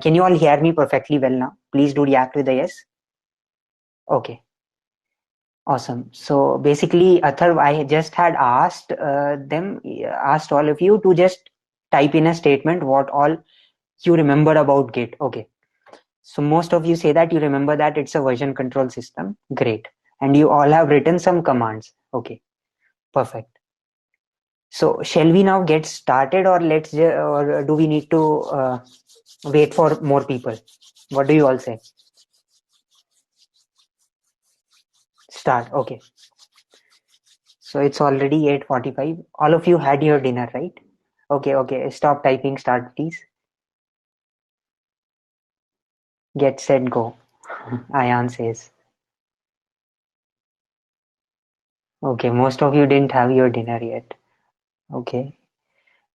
Can you all hear me perfectly well now? Please do react with a yes. Okay, awesome. So basically, Atharv, I just had asked all of you to just type in a statement what all you remember about Git. Okay. So most of you say that you remember that it's a version control system. Great. And you all have written some commands. Okay, perfect. So shall we now get started, or or do we need to wait for more people? What do you all say? Start. Okay. So it's already 8:45. All of you had your dinner, right? Okay, okay. Stop typing. Start, please. Get set, go. Ayan says. Okay, most of you didn't have your dinner yet. Okay.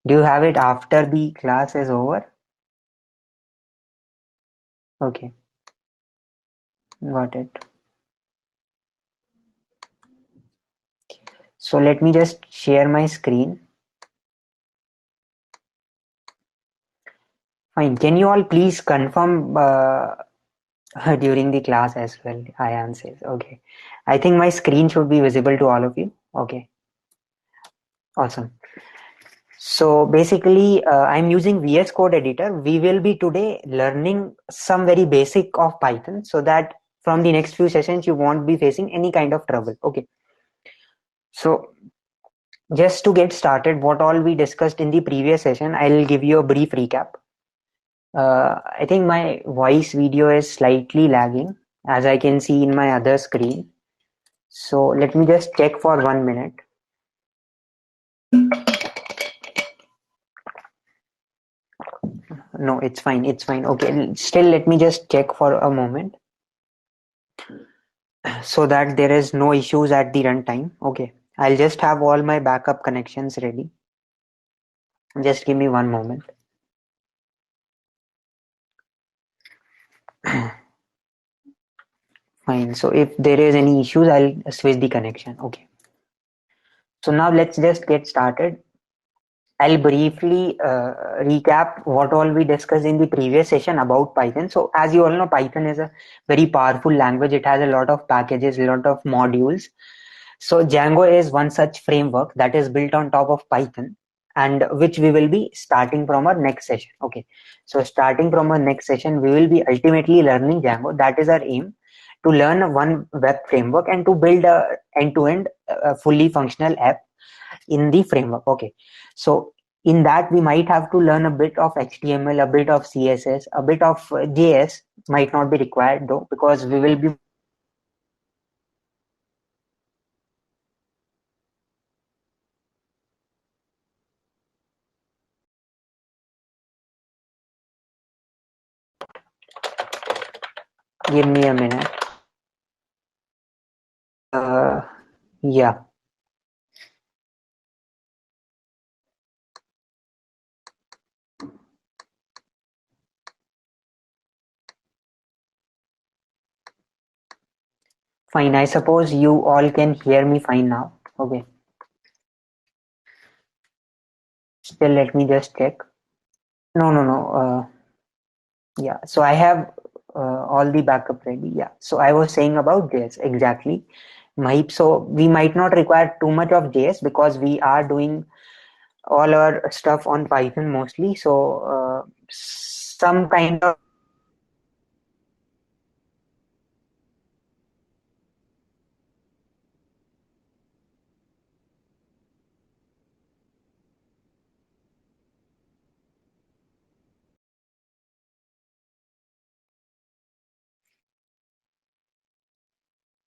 Do you have it after the class is over? Okay, got it. So let me just share my screen. Fine. Can you all please confirm during the class as well? Ayan says. Okay. I think my screen should be visible to all of you. Okay. Awesome. So basically, I'm using VS Code Editor. We will be today learning some very basic of Python so that from the next few sessions, you won't be facing any kind of trouble. Okay. So just to get started, what all we discussed in the previous session, I'll give you a brief recap. I think my voice video is slightly lagging as I can see in my other screen. So let me just check for 1 minute. No, it's fine. It's fine. Okay. Still, let me just check for a moment so that there is no issues at the runtime. Okay. I'll just have all my backup connections ready. Just give me 1 moment. Fine. So if there is any issues, I'll switch the connection. Okay. So now let's just get started. I'll briefly recap what all we discussed in the previous session about Python. So as you all know, Python is a very powerful language. It has a lot of packages, a lot of modules. So Django is one such framework that is built on top of Python, and which we will be starting from our next session. Okay. So starting from our next session, we will be ultimately learning Django. That is our aim, to learn one web framework and to build a end-to-end fully functional app in the framework. Okay. So in that we might have to learn a bit of HTML, a bit of CSS, a bit of JS might not be required though, because we will be give me a minute. Yeah. Fine. I suppose you all can hear me fine now. Okay. Still, let me just check. No, no, no. Yeah. So I have all the backup ready. Yeah. So I was saying about JS exactly. So we might not require too much of JS because we are doing all our stuff on Python mostly. So some kind of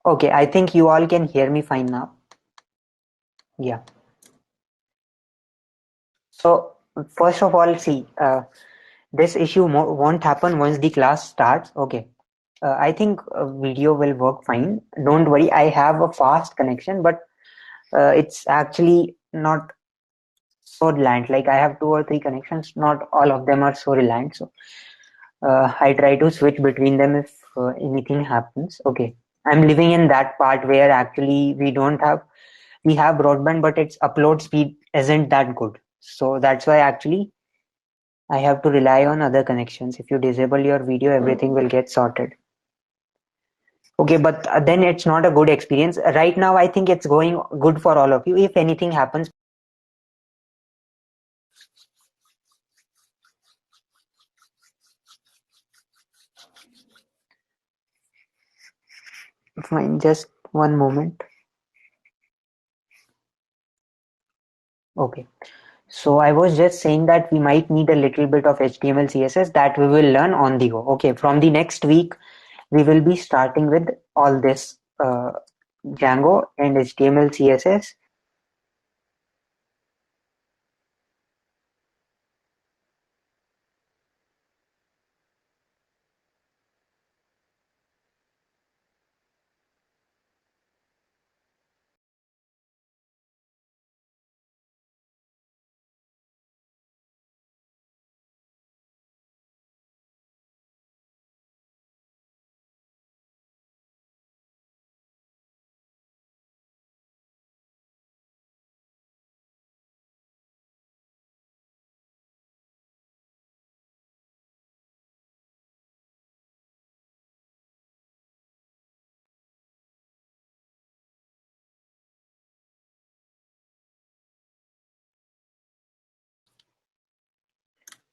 okay. I think you all can hear me fine now. Yeah. So first of all, see, this issue won't happen once the class starts. Okay. I think video will work fine. Don't worry. I have a fast connection, but it's actually not so reliant. Like I have 2 or 3 connections. Not all of them are so reliant. So I try to switch between them if anything happens. Okay. I'm living in that part where actually we have broadband, but its upload speed isn't that good. So that's why actually I have to rely on other connections. If you disable your video, everything will get sorted. Okay, but then it's not a good experience. Right now, I think it's going good for all of you. If anything happens, fine, just one moment. Okay. So I was just saying that we might need a little bit of HTML, CSS that we will learn on the go. Okay, from the next week, we will be starting with all this Django and HTML, CSS.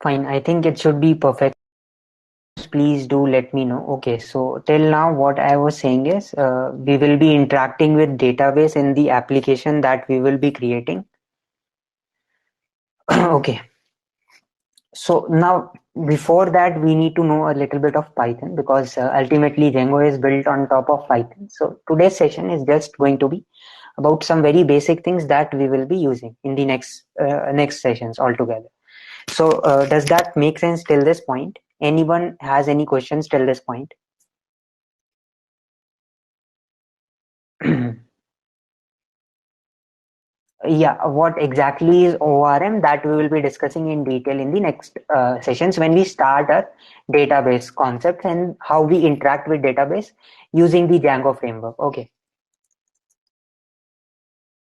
Fine, I think it should be perfect. Please do let me know. Okay, so till now what I was saying is we will be interacting with database in the application that we will be creating. Okay, so now before that we need to know a little bit of Python because ultimately Django is built on top of Python. So today's session is just going to be about some very basic things that we will be using in the next sessions altogether. So does that make sense till this point? Anyone has any questions till this point? Yeah, what exactly is ORM, that we will be discussing in detail in the next sessions when we start our database concept and how we interact with database using the Django framework. Okay.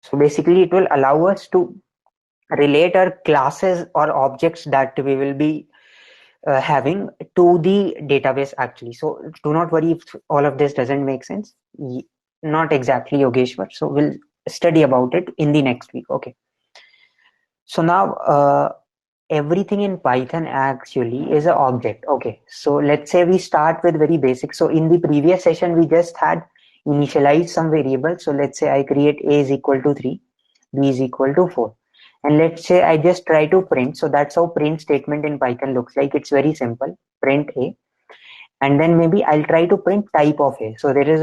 So basically it will allow us to relate our classes or objects that we will be having to the database actually. So do not worry if all of this doesn't make sense. Not exactly, Yogeshwar. So we'll study about it in the next week. Okay. So now everything in Python actually is an object. Okay. So let's say we start with very basic. So in the previous session, we just had initialized some variables. So let's say I create a is equal to 3, b is equal to 4. And let's say I just try to print. So that's how print statement in Python looks like. It's very simple. Print a. And then maybe I'll try to print type of a. So there is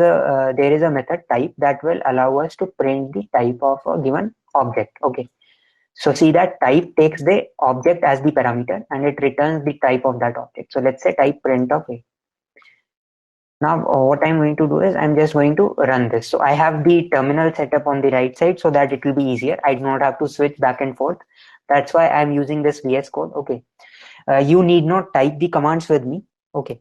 a method type that will allow us to print the type of a given object. Okay. So see that type takes the object as the parameter and it returns the type of that object. So let's say type print of a. Now what I'm going to do is I'm just going to run this. So I have the terminal set up on the right side so that it will be easier. I do not have to switch back and forth. That's why I'm using this VS Code. Okay. You need not type the commands with me. Okay.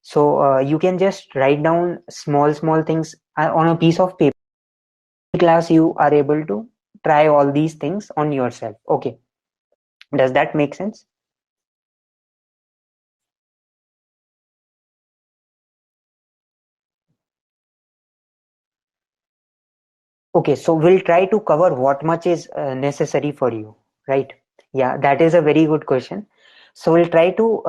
So you can just write down small things on a piece of paper. Class you are able to try all these things on yourself. Okay. Does that make sense? Okay, so we'll try to cover what much is necessary for you, right? Yeah, that is a very good question. So we'll try to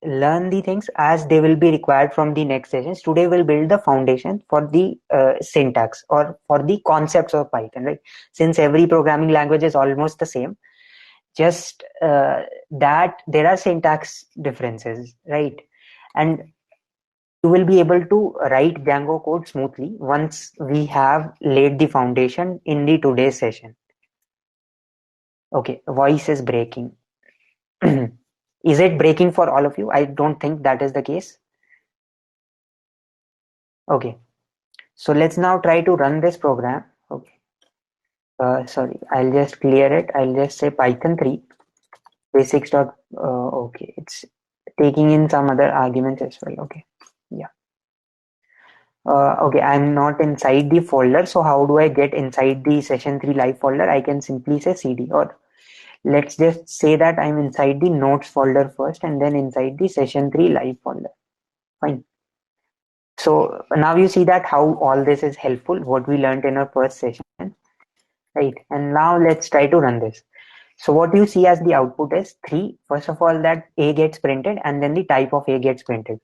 learn the things as they will be required from the next sessions. Today we'll build the foundation for the syntax or for the concepts of Python, right? Since every programming language is almost the same, just that there are syntax differences, right? And you will be able to write Django code smoothly once we have laid the foundation in the today's session. Okay, voice is breaking. Is it breaking for all of you? I don't think that is the case. Okay, so let's now try to run this program. Okay, sorry, I'll just clear it. I'll just say Python 3 basics dot. Okay, it's taking in some other arguments as well. Okay, yeah. Okay, I'm not inside the folder. So how do I get inside the session 3 live folder? I can simply say cd, or let's just say that I'm inside the notes folder first and then inside the session 3 live folder. Fine. So now you see that how all this is helpful, what we learned in our first session, right? And now let's try to run this. So what you see as the output is 3. First of all, that A gets printed and then the type of A gets printed.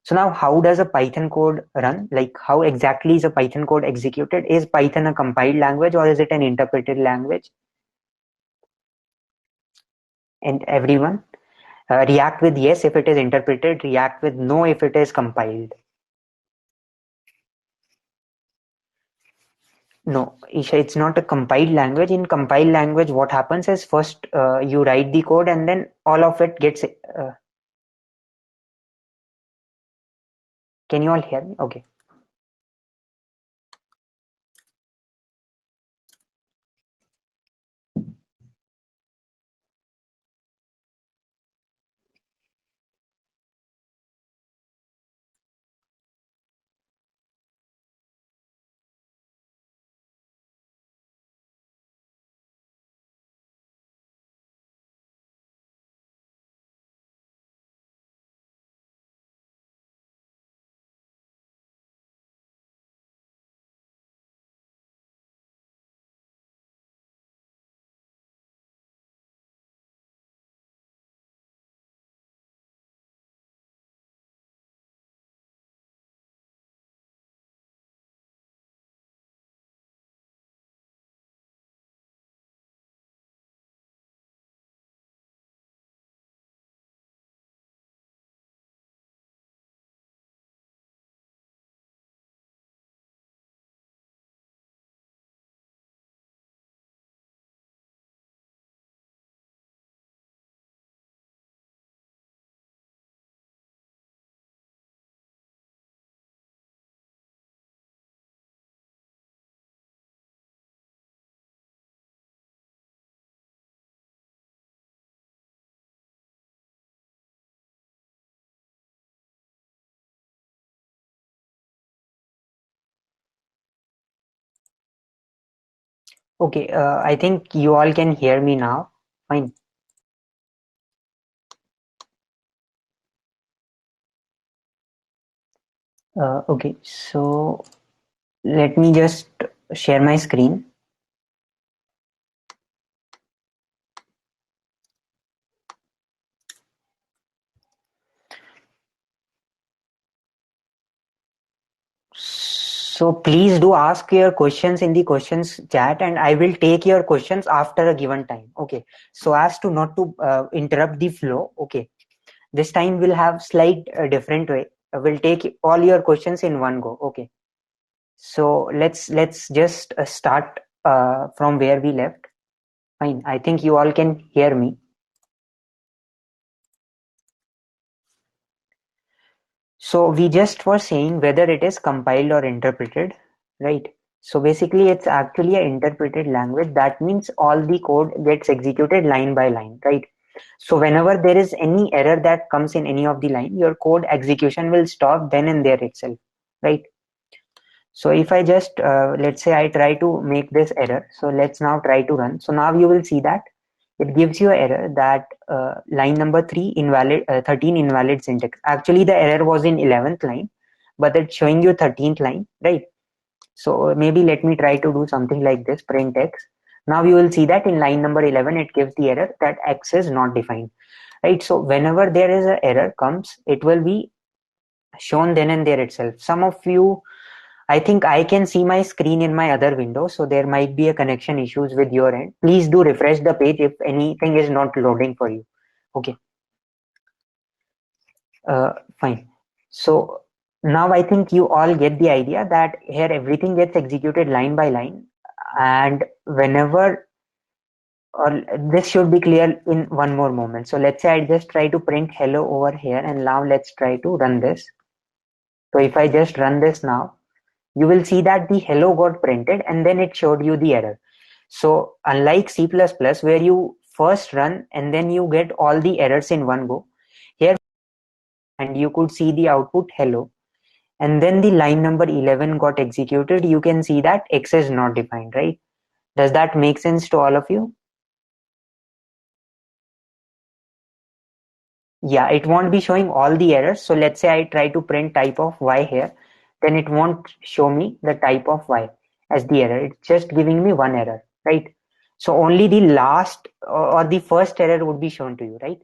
So now how does a Python code run? Like how exactly is a Python code executed? Is Python a compiled language or is it an interpreted language? And everyone, react with yes if it is interpreted, react with no if it is compiled. No, Isha, it's not a compiled language. In compiled language, what happens is first you write the code and then all of it gets. Can you all hear me? Okay. Okay. I think you all can hear me now. Fine. Okay. So let me just share my screen. So please do ask your questions in the questions chat and I will take your questions after a given time. Okay. So as to not to interrupt the flow. Okay. This time we'll have slight different way. We'll take all your questions in one go. Okay. So let's just start from where we left. Fine. I think you all can hear me. So we just were saying whether it is compiled or interpreted, right? So basically it's actually an interpreted language. That means all the code gets executed line by line, right? So whenever there is any error that comes in any of the line, your code execution will stop then and there itself, right? So if I just, let's say I try to make this error. So let's now try to run. So now you will see that it gives you an error that line number 3 invalid, 13 invalid syntax. Actually the error was in 11th line, but it's showing you 13th line, right? So maybe let me try to do something like this, print x. Now you will see that in line number 11, it gives the error that x is not defined, right? So whenever there is an error comes, it will be shown then and there itself. Some of you, I think I can see my screen in my other window, so there might be a connection issues with your end. Please do refresh the page if anything is not loading for you. Okay, fine. So now I think you all get the idea that here everything gets executed line by line, and whenever, or this should be clear in one more moment. So let's say I just try to print hello over here, and now let's try to run this. So if I just run this now, you will see that the hello got printed and then it showed you the error. So unlike C++ where you first run and then you get all the errors in one go, here and you could see the output hello, and then the line number 11 got executed. You can see that x is not defined, right? Does that make sense to all of you? Yeah, it won't be showing all the errors. So let's say I try to print type of y here, then it won't show me the type of y as the error. It's just giving me one error, right? So only the last or the first error would be shown to you, right?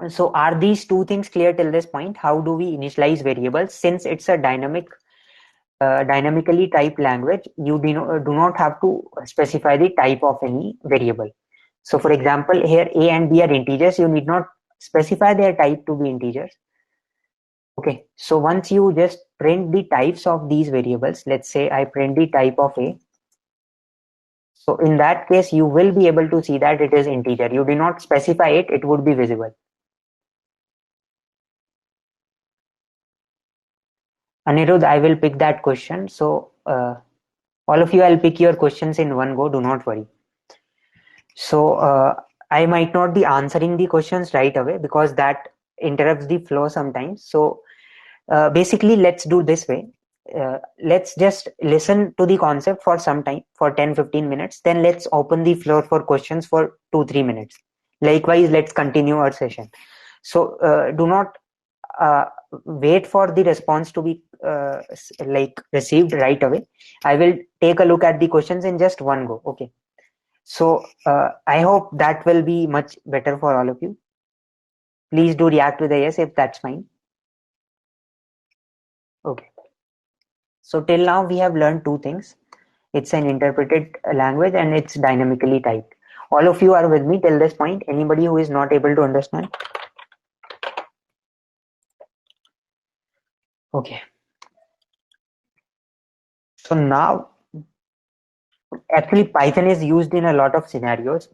So are these two things clear till this point? How do we initialize variables? Since it's a dynamically typed language, you do not have to specify the type of any variable. So for example, here a and b are integers. You need not specify their type to be integers. Okay, so once you just print the types of these variables, let's say I print the type of a. So in that case, you will be able to see that it is integer. You do not specify it, it would be visible. Anirudh, I will pick that question. So all of you, I'll pick your questions in one go. Do not worry. So I might not be answering the questions right away because that interrupts the flow sometimes. So basically, let's do this way. Let's just listen to the concept for some time, for 10-15 minutes. Then let's open the floor for questions for 2-3 minutes. Likewise, let's continue our session. So do not uh, wait for the response to be like received right away. I will take a look at the questions in just one go. Okay. So I hope that will be much better for all of you. Please do react with a yes if that's fine. Okay. So till now we have learned two things. It's an interpreted language and it's dynamically typed. All of you are with me till this point. Anybody who is not able to understand? Okay. So now actually Python is used in a lot of scenarios.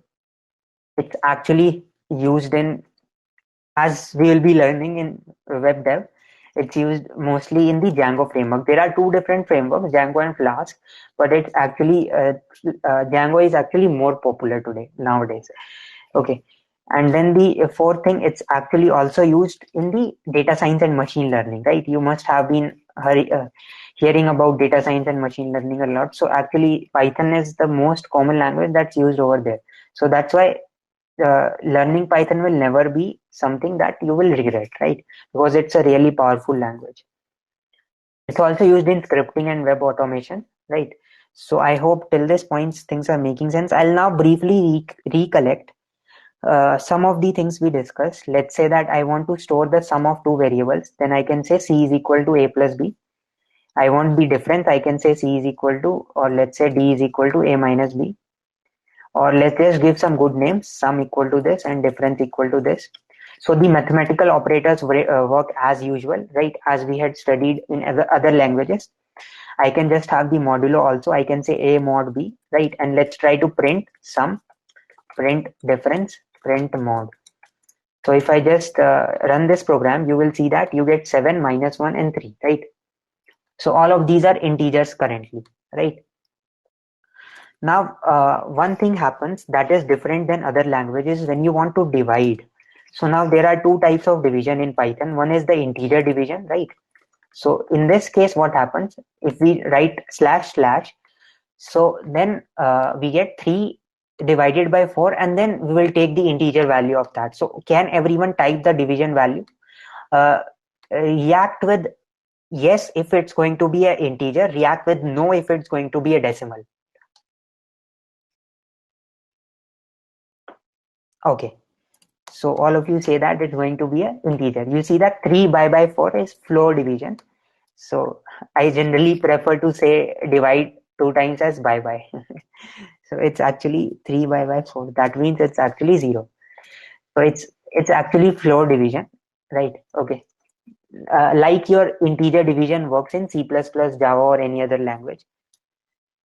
It's actually used in, as we will be learning in web dev, it's used mostly in the Django framework. There are two different frameworks, Django and Flask, but it's actually Django is actually more popular today nowadays. Okay, and then the fourth thing, it's actually also used in the data science and machine learning, right? You must have been hearing about data science and machine learning a lot. So actually, Python is the most common language that's used over there. So that's why learning Python will never be something that you will regret, right? Because it's a really powerful language. It's also used in scripting and web automation, right? So I hope till this point things are making sense. I'll now briefly recollect some of the things we discussed. Let's say that I want to store the sum of two variables. Then I can say c is equal to a plus b. I want the difference. I can say c is equal to, or let's say d is equal to a minus b. Or let's just give some good names, sum equal to this and difference equal to this. So the mathematical operators work as usual, right? As we had studied in other languages. I can just have the modulo also. I can say a mod b, right? And let's try to print sum, print difference, print mod. So if I just run this program, you will see that you get 7, -1 and 3, right? So all of these are integers currently, right? Now, one thing happens that is different than other languages when you want to divide. So now there are two types of division in Python. One is the integer division, right? So in this case, what happens if we write // so then we get 3 divided by 4 and then we will take the integer value of that. So can everyone type the division value? React with yes if it's going to be an integer, react with no if it's going to be a decimal. Okay, so all of you say that it's going to be an integer. You see that 3 by 4 is floor division. So I generally prefer to say divide 2 times as by. So it's actually 3 by 4. That means it's actually 0. So it's actually floor division, right? Okay. Like your integer division works in C++, Java, or any other language.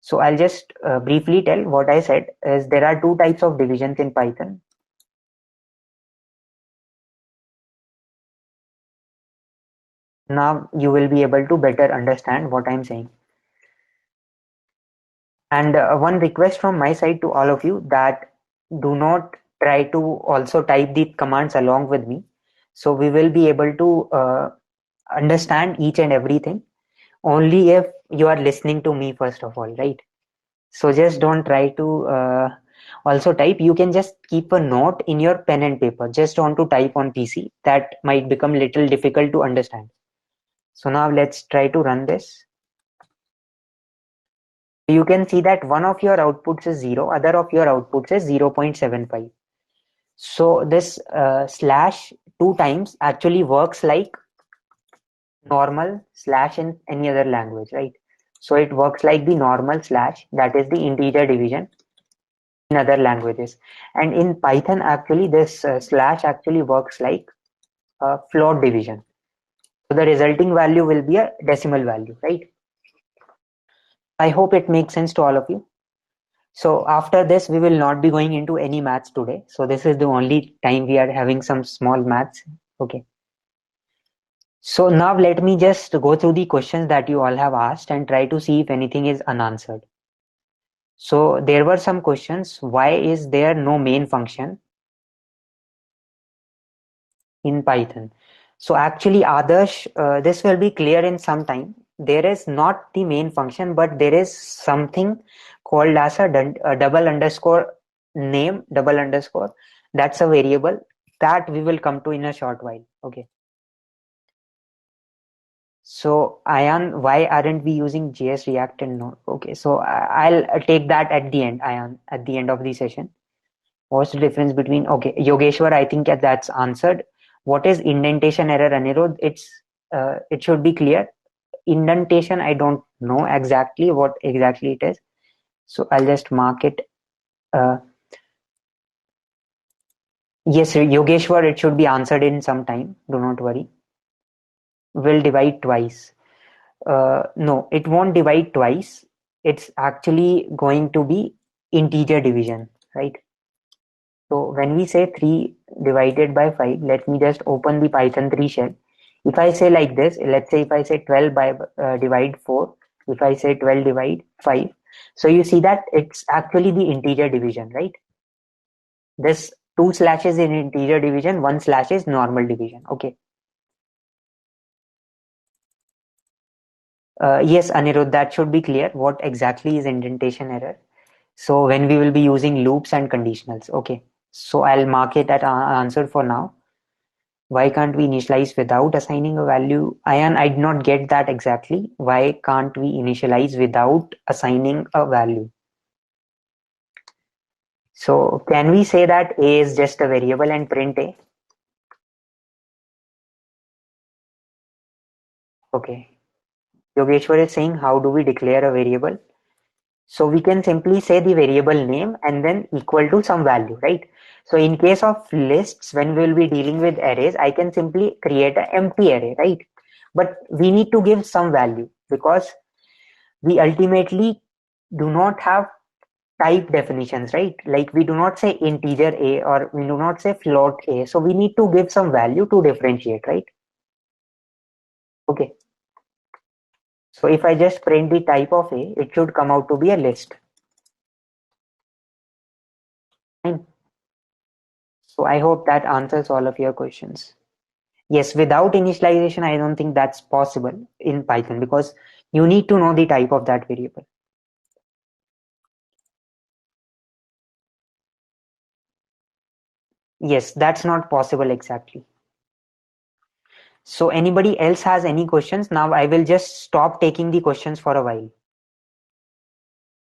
So I'll just briefly tell what I said is there are two types of divisions in Python. Now you will be able to better understand what I'm saying. And one request from my side to all of you that do not try to also type the commands along with me. So we will be able to understand each and everything only if you are listening to me first of all, right? So just don't try to also type, you can just keep a note in your pen and paper, just on to type on PC. That might become little difficult to understand. So now let's try to run this. You can see that one of your outputs is 0, other of your outputs is 0.75. So this slash 2 times actually works like normal slash in any other language, right? So it works like the normal slash, that is the integer division in other languages. And in Python, actually, this slash actually works like float division. So the resulting value will be a decimal value, right? I hope it makes sense to all of you. So after this, we will not be going into any maths today. So this is the only time we are having some small maths. Okay. So now let me just go through the questions that you all have asked and try to see if anything is unanswered. So there were some questions. Why is there no main function in Python? So actually, Adarsh, this will be clear in some time. There is not the main function, but there is something called as a double underscore name, double underscore. That's a variable that we will come to in a short while. Okay. So Ayan, why aren't we using JS, React, and Node? Okay, so I'll take that at the end, Ayan, at the end of the session. What's the difference between, okay, Yogeshwar, I think that's answered. What is indentation error, Anirudh? It should be clear. Indentation, I don't know exactly what exactly it is. So I'll just mark it. Yes, Yogeshwar, it should be answered in some time. Do not worry. Will divide twice. No, it won't divide twice. It's actually going to be integer division, right? So when we say 3 divided by 5, let me just open the Python 3 shell. If I say like this, let's say if I say 12 by divide 4, if I say 12 divide 5, so you see that it's actually the integer division, right? This 2 slashes in integer division, 1 slash is normal division. Okay. Yes, Anirudh, that should be clear. What exactly is indentation error? So when we will be using loops and conditionals. Okay. So I'll mark it at answer for now. Why can't we initialize without assigning a value? Ayan, I did not get that exactly. Why can't we initialize without assigning a value? So can we say that A is just a variable and print A? Okay. Yogeshwar is saying, how do we declare a variable? So we can simply say the variable name and then equal to some value, right? So in case of lists, when we will be dealing with arrays, I can simply create an empty array, right? But we need to give some value because we ultimately do not have type definitions, right? Like we do not say integer A or we do not say float A. So we need to give some value to differentiate, right? Okay. So if I just print the type of A, it should come out to be a list. Fine. So I hope that answers all of your questions. Yes, without initialization, I don't think that's possible in Python because you need to know the type of that variable. Yes, that's not possible exactly. So anybody else has any questions? Now I will just stop taking the questions for a while.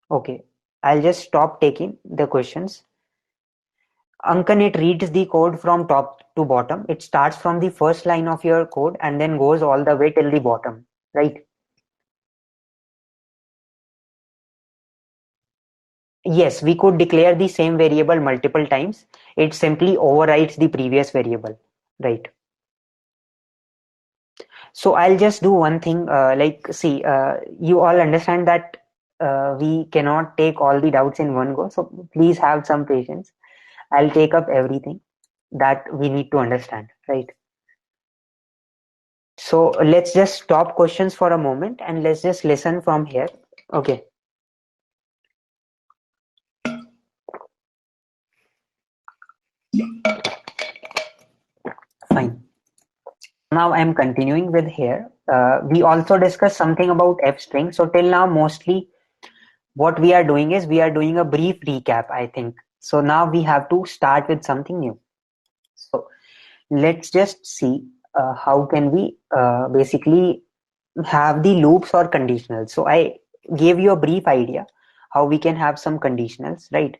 Okay, I'll just stop taking the questions. Ankan, it reads the code from top to bottom. It starts from the first line of your code and then goes all the way till the bottom, right? Yes, we could declare the same variable multiple times. It simply overwrites the previous variable, right? So I'll just do one thing, see, you all understand that we cannot take all the doubts in one go. So please have some patience. I'll take up everything that we need to understand, right? So let's just stop questions for a moment and let's just listen from here. Okay. Fine. Now I'm continuing with here. We also discussed something about f string. So till now, mostly what we are doing is we are doing a brief recap, I think. So now we have to start with something new. So let's just see how can we basically have the loops or conditionals. So I gave you a brief idea how we can have some conditionals, right?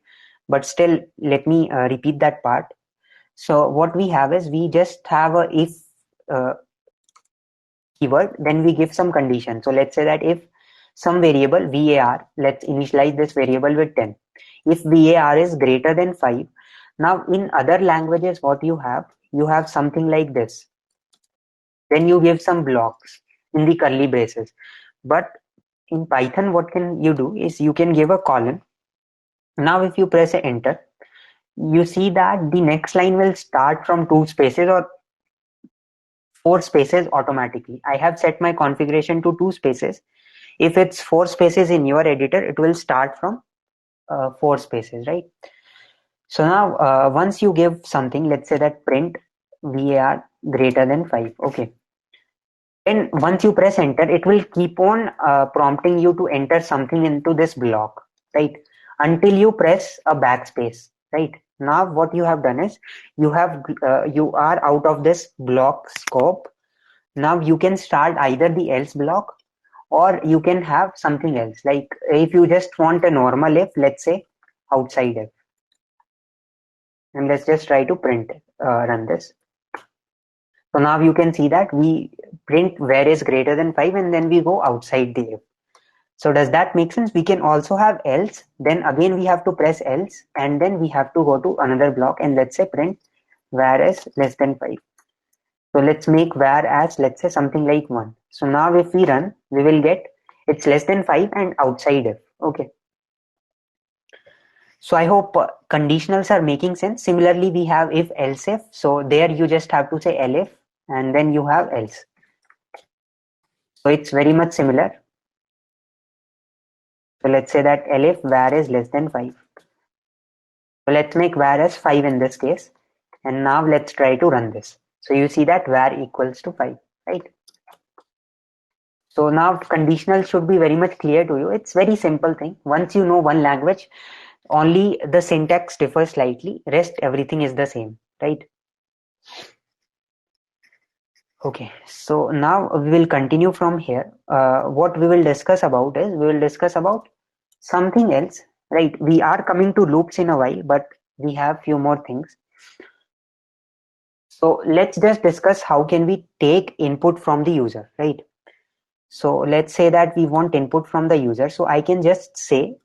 But still, let me repeat that part. So what we have is we just have a if uh, keyword, then we give some condition. So let's say that if some variable var, let's initialize this variable with 10. If var is greater than 5, now in other languages what you have something like this. Then you give some blocks in the curly braces. But in Python, what can you do is you can give a colon. Now if you press enter, you see that the next line will start from 2 spaces or 4 spaces automatically. I have set my configuration to 2 spaces. If it's 4 spaces in your editor, it will start from 4 spaces, right? So now once you give something, let's say that print var greater than 5, okay. Then once you press enter, it will keep on prompting you to enter something into this block, right? Until you press a backspace, right? Now what you have done is you are out of this block scope. Now you can start either the else block or you can have something else. Like if you just want a normal if, let's say outside if, and let's just try to run this. So now you can see that we print where is greater than 5 and then we go outside the if. So does that make sense? We can also have else, then again we have to press else and then we have to go to another block and let's say print var is less than 5. So let's make var as, let's say something like 1. So now if we run, we will get it's less than 5 and outside if. Okay. So I hope conditionals are making sense. Similarly, we have if else if. So there you just have to say elif and then you have else. So it's very much similar. So let's say that elif var is less than 5. So let's make var as 5 in this case. And now let's try to run this. So you see that var equals to 5, right? So now conditional should be very much clear to you. It's very simple thing. Once you know one language, only the syntax differs slightly. Rest everything is the same, right? Okay, so now we will continue from here. What we will discuss about is we will discuss about something else, right? We are coming to loops in a while, but we have few more things. So let's just discuss how can we take input from the user, right? So let's say that we want input from the user. So I can just say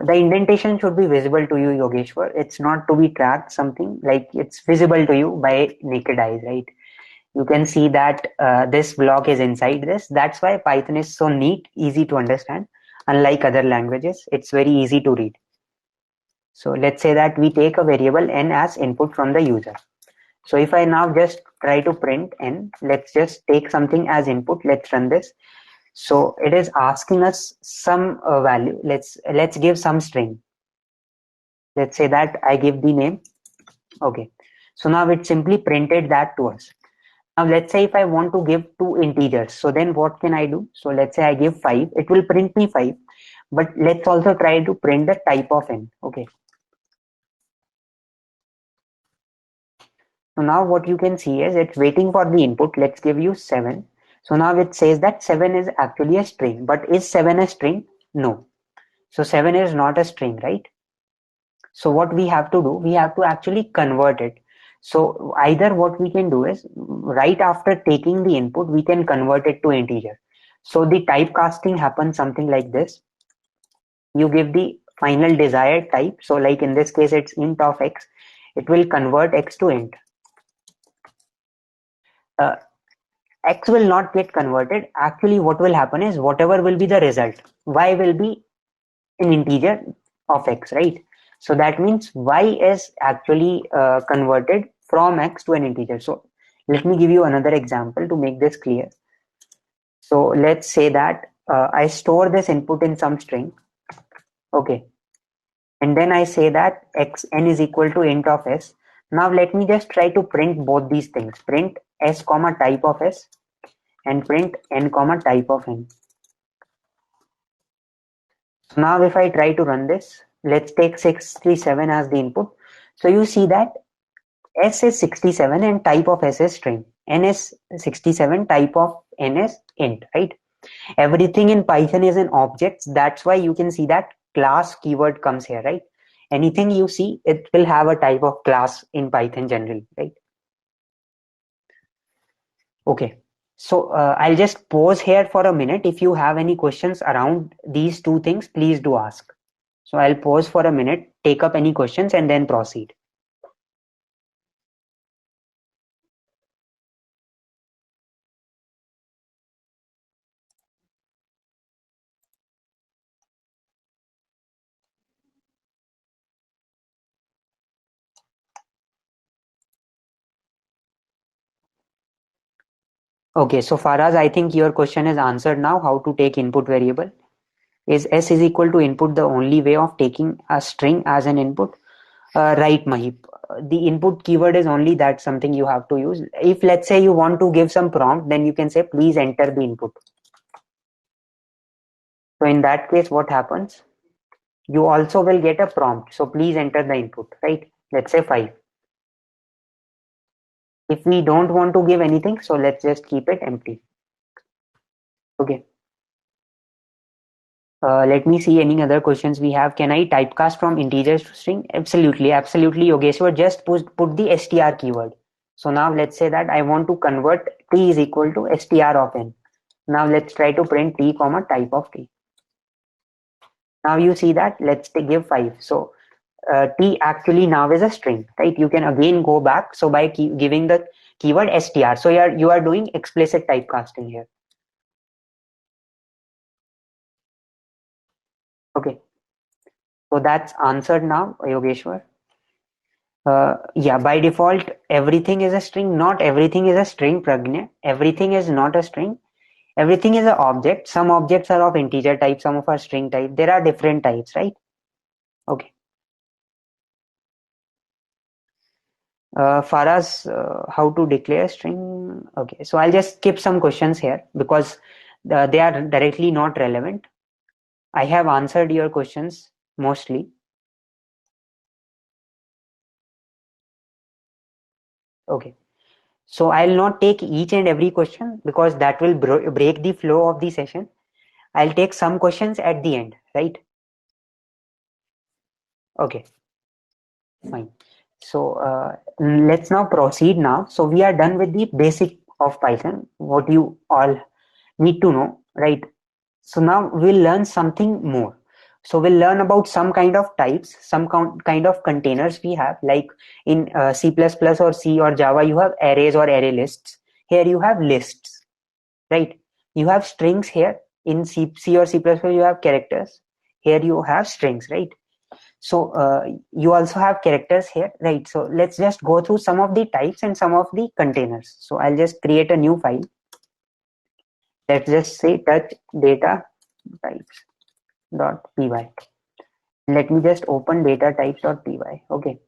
the indentation should be visible to you, Yogeshwar. It's not to be tracked something like it's visible to you by naked eyes, right? You can see that this block is inside this. That's why Python is so neat, easy to understand. Unlike other languages, it's very easy to read. So let's say that we take a variable n as input from the user. So if I now just try to print n, let's just take something as input. Let's run this. So it is asking us some value. Let's give some string. Let's say that I give the name. Okay. So now it simply printed that to us. Now let's say if I want to give 2 integers, so then what can I do? So let's say I give 5, it will print me 5, but let's also try to print the type of n. Okay. So now what you can see is it's waiting for the input. Let's give you 7. So now it says that 7 is actually a string, but is 7 a string? No. So 7 is not a string, right? So what we have to do, we have to actually convert it. So either what we can do is right after taking the input, we can convert it to integer. So the typecasting happens something like this. You give the final desired type. So like in this case, it's int of x. It will convert x to int. X will not get converted. Actually, what will happen is whatever will be the result, y will be an integer of x, right? So that means y is actually converted from x to an integer. So let me give you another example to make this clear. So let's say that I store this input in some string. Okay. And then I say that n is equal to int of s. Now let me just try to print both these things. Print s comma type of s and print n comma type of n. So now if I try to run this, let's take 637 as the input. So you see that S is 67 and type of S is string. N is 67, type of N is int, right? Everything in Python is an object. That's why you can see that class keyword comes here, right? Anything you see, it will have a type of class in Python generally, right? Okay. So I'll just pause here for a minute. If you have any questions around these two things, please do ask. So I'll pause for a minute, take up any questions and then proceed. Okay, so Faraz, I think your question is answered now, how to take input variable. Is S is equal to input the only way of taking a string as an input? Right, Mahip. The input keyword is only that something you have to use. If let's say you want to give some prompt, then you can say please enter the input. So in that case, what happens? You also will get a prompt. So please enter the input, right? Let's say 5. If we don't want to give anything, so let's just keep it empty. Okay. Let me see any other questions we have. Can I typecast from integers to string? Absolutely, absolutely, Yogeshwar. Just put the str keyword. So now let's say that I want to convert t is equal to str of n. Now let's try to print t comma type of t. Now you see that let's give 5. So t actually now is a string, right? You can again go back. So by giving the keyword str, so you are doing explicit typecasting here. Okay. So that's answered now, Yogeshwar. Yeah, by default, everything is a string. Not everything is a string, Pragnya. Everything is not a string. Everything is an object. Some objects are of integer type, some of are string type. There are different types, right? Okay. Faraz, how to declare string? Okay, so I'll just skip some questions here because they are directly not relevant. I have answered your questions mostly. Okay. So I'll not take each and every question because that will break the flow of the session. I'll take some questions at the end, right? Okay, fine. So let's now proceed now. So we are done with the basic of Python, what you all need to know, right? So now we'll learn something more. So we'll learn about some kind of types, some kind of containers we have, like in C++ or C or Java, you have arrays or array lists. Here you have lists, right? You have strings here. In C or C++, you have characters. Here you have strings, right? So you also have characters here, right? So let's just go through some of the types and some of the containers. So I'll just create a new file. Let's just say touch data types.py. Let me just open data types.py. Okay.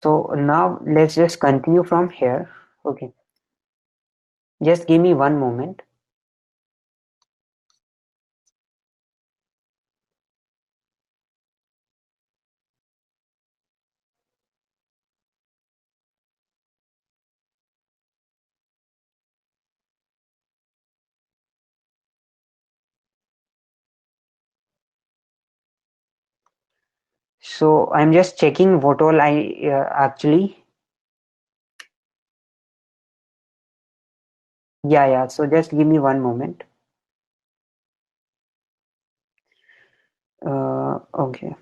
So now let's just continue from here. Okay. Just give me one moment. So I'm just checking what all I actually. Yeah. So just give me one moment. Okay.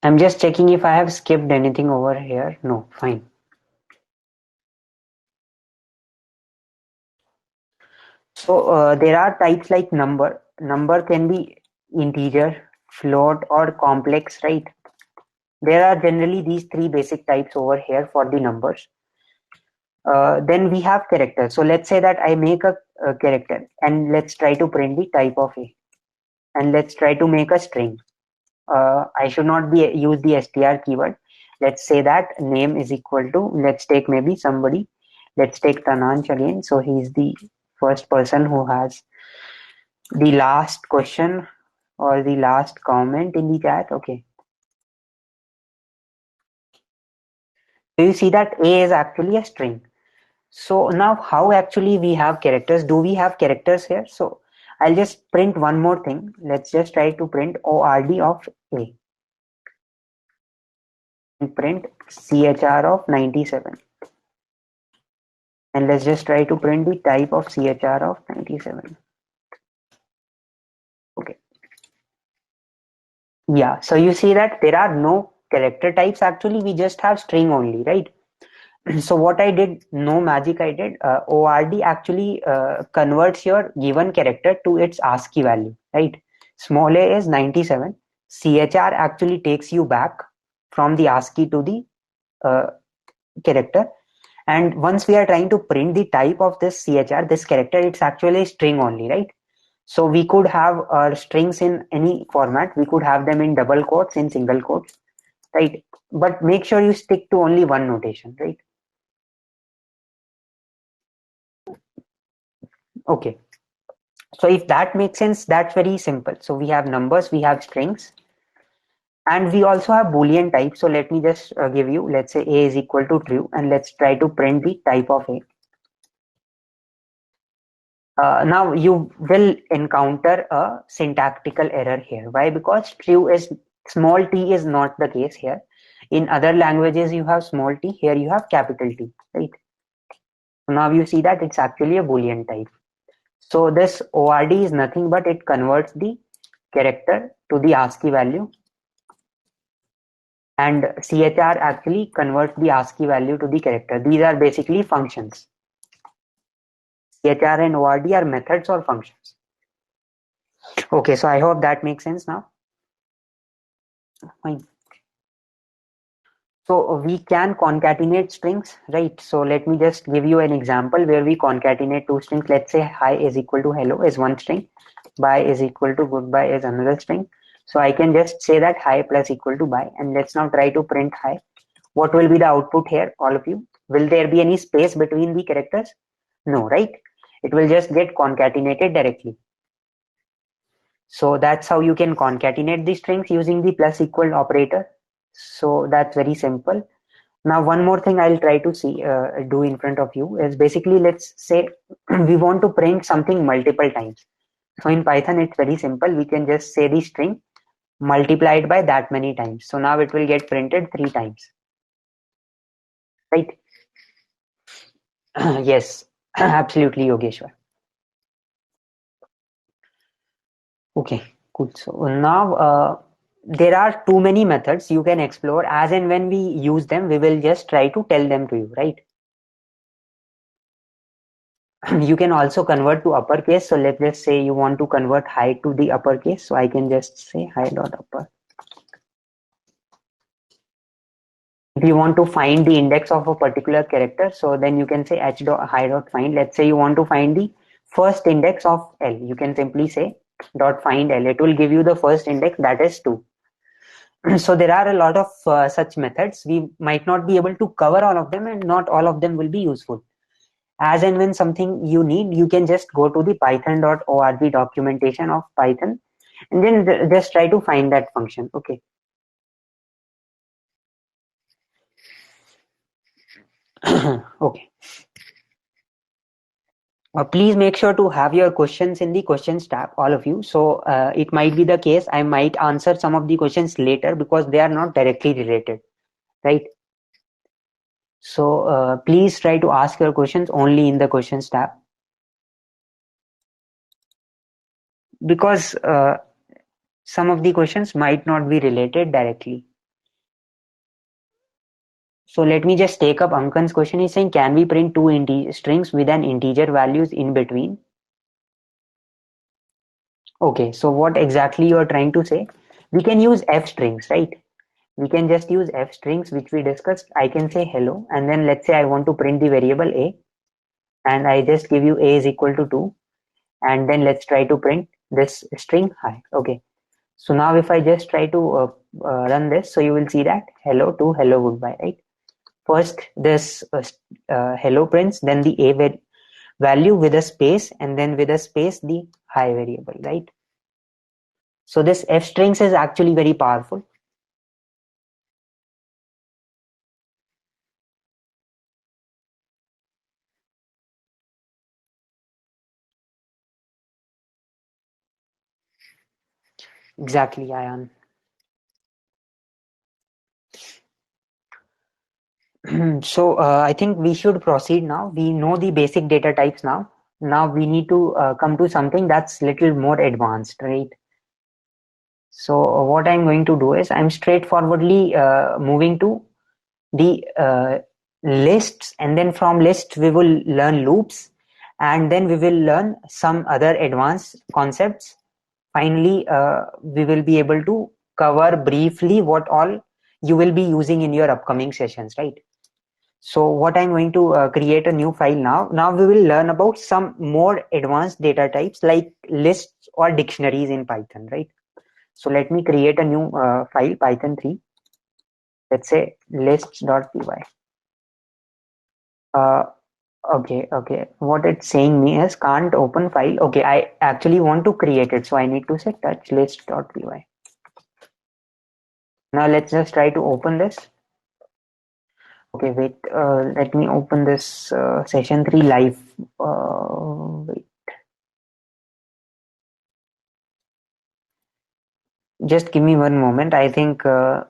I'm just checking if I have skipped anything over here. No, fine. So there are types like number. Number can be integer, float, or complex, right? There are generally these three basic types over here for the numbers. Then we have characters. So let's say that I make a character and let's try to print the type of A. And let's try to make a string. I should not be use the str keyword. Let's say that name is equal to, let's take maybe somebody. Let's take Tananch again. So he's the first person who has the last question or the last comment in the chat. Okay. Do you see that A is actually a string? So now how actually we have characters? Do we have characters here? So I'll just print one more thing. Let's just try to print ORD of A and print CHR of 97. And let's just try to print the type of CHR of 97. Okay. Yeah, so you see that there are no character types actually, we just have string only, right? So what I did, no magic I did, ORD actually converts your given character to its ASCII value, right? Small a is 97. CHR actually takes you back from the ASCII to the uh, character. And once we are trying to print the type of this CHR, this character, it's actually a string only, right? So we could have strings in any format. We could have them in double quotes, in single quotes, right? But make sure you stick to only one notation, right? Okay. So if that makes sense, that's very simple. So we have numbers, we have strings, and we also have Boolean type. So let me just give you, let's say A is equal to true, and let's try to print the type of A. Now you will encounter a syntactical error here. Why? Because true is small t is not the case here. In other languages you have small t, here you have capital T, right? So now you see that it's actually a Boolean type. So this ORD is nothing but it converts the character to the ASCII value, and CHR actually converts the ASCII value to the character. These are basically functions. CHR and ORD are methods or functions. Okay, so I hope that makes sense now. Fine. So we can concatenate strings, right? So let me just give you an example where we concatenate two strings. Let's say hi is equal to hello is one string, bye is equal to goodbye is another string. So I can just say that hi plus equal to bye, and let's now try to print hi. What will be the output here, all of you? Will there be any space between the characters? No, right? It will just get concatenated directly. So that's how you can concatenate the strings using the plus equal operator. So that's very simple. Now one more thing I'll try to see do in front of you is basically, let's say we want to print something multiple times. So in Python it's very simple. We can just say the string multiplied by that many times. So now it will get printed 3 times, right? Yes, absolutely, Yogeshwar. Okay, cool. So now there are too many methods you can explore. As and when we use them, we will just try to tell them to you, right? You can also convert to uppercase. So let's just say you want to convert hi to the uppercase. So I can just say hi dot upper. If you want to find the index of a particular character, so then you can say h dot hi dot find. Let's say you want to find the first index of L. You can simply say dot find L. It will give you the first index, that is 2. So there are a lot of such methods. We might not be able to cover all of them, and not all of them will be useful. As and when something you need, you can just go to the python.org documentation of Python, and then just try to find that function. Okay. Okay. Please make sure to have your questions in the questions tab, all of you. So it might be the case I might answer some of the questions later because they are not directly related, right? So please try to ask your questions only in the questions tab, because some of the questions might not be related directly. So let me just take up Ankan's question. He's saying, can we print two strings with an integer values in between? Okay, so what exactly you are trying to say? We can use f strings, right? We can just use f strings, which we discussed. I can say hello, and then let's say I want to print the variable a, and I just give you a is equal to 2, and then let's try to print this string hi. Okay, so now if I just try to run this, so you will see that hello to hello goodbye, right? First this hello prints, then the a value with a space, and then with a space the high variable, right? So this f strings is actually very powerful. Exactly, Ayan. So I think we should proceed now. We know the basic data types now. Now we need to come to something that's little more advanced, right? So what I'm going to do is I'm straightforwardly moving to the lists, and then from lists we will learn loops, and then we will learn some other advanced concepts. Finally, we will be able to cover briefly what all you will be using in your upcoming sessions, right? So what I'm going to create a new file now. Now we will learn about some more advanced data types like lists or dictionaries in Python, right? So let me create a new file, Python 3. Let's say lists.py. Uh, okay. What it's saying me is can't open file. Okay, I actually want to create it, so I need to say touch list.py. Now let's just try to open this. Okay, wait. Let me open this session 3 live. Wait. Just give me one moment. I think I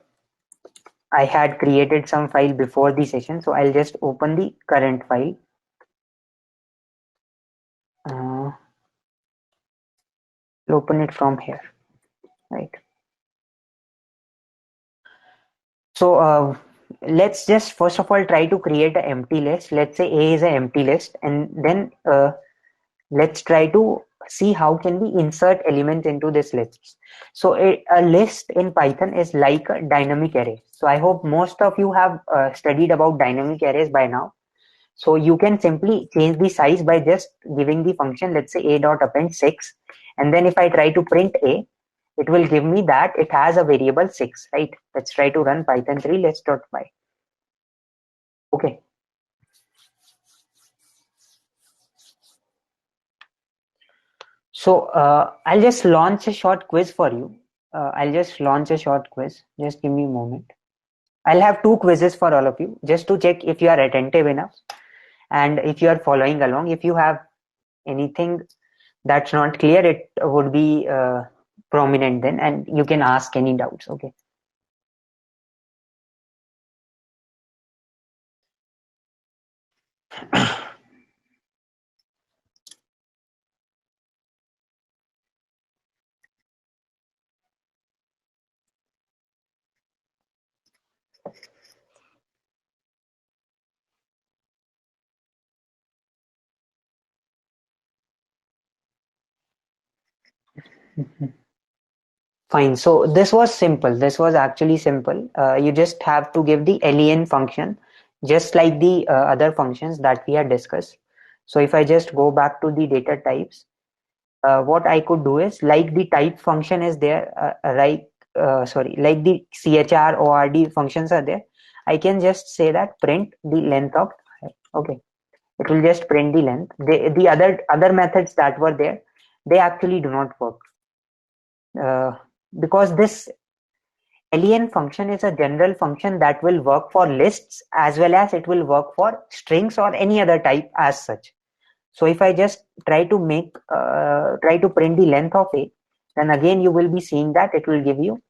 had created some file before the session, so I'll just open the current file. Uh, open it from here, right? So let's just first of all try to create an empty list. Let's say A is an empty list, and then let's try to see how can we insert elements into this list. So a list in Python is like a dynamic array. So I hope most of you have studied about dynamic arrays by now. So you can simply change the size by just giving the function, let's say a dot append 6, and then if I try to print a, it will give me that it has a variable 6, right? Let's try to run Python 3 list.py. Okay. So I'll just launch a short quiz for you. I'll just launch a short quiz. Just give me a moment. I'll have two quizzes for all of you just to check if you are attentive enough and if you are following along. If you have anything that's not clear, it would be prominent then, and you can ask any doubts. Okay. Fine. So this was simple. This was actually simple. You just have to give the len function, just like the other functions that we had discussed. So if I just go back to the data types, what I could do is, like the type function is there, like the chr ord functions are there. I can just say that print the length of. Okay, it will just print the length. The other methods that were there, they actually do not work. Uh, because this len function is a general function that will work for lists as well as it will work for strings or any other type as such. So if I just try to print the length of a, then again you will be seeing that it will give you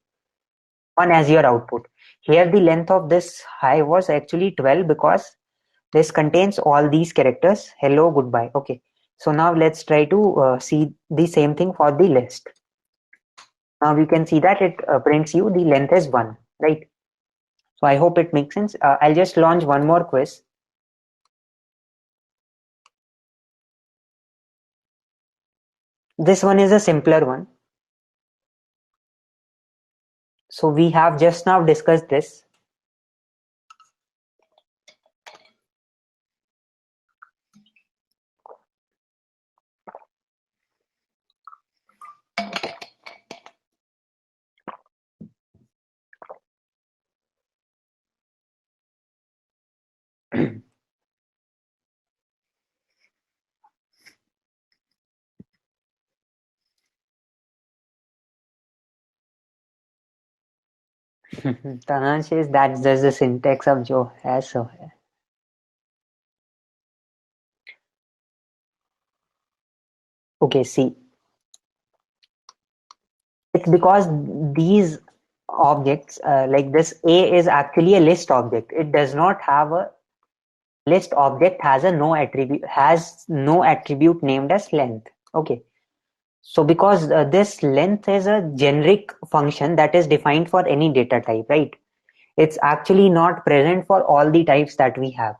1 as your output. Here the length of this high was actually 12 because this contains all these characters, hello, goodbye. Okay, so now let's try to see the same thing for the list. Now we can see that it prints you the length is 1, right? So I hope it makes sense. I'll just launch one more quiz. This one is a simpler one. So we have just now discussed this. Tanan says that's just the syntax of जो है सो है. Okay, see, it's because these objects like this A is actually a list object. It does not have a list object has no attribute named as length. Okay, so because this length is a generic function that is defined for any data type, right? It's actually not present for all the types that we have.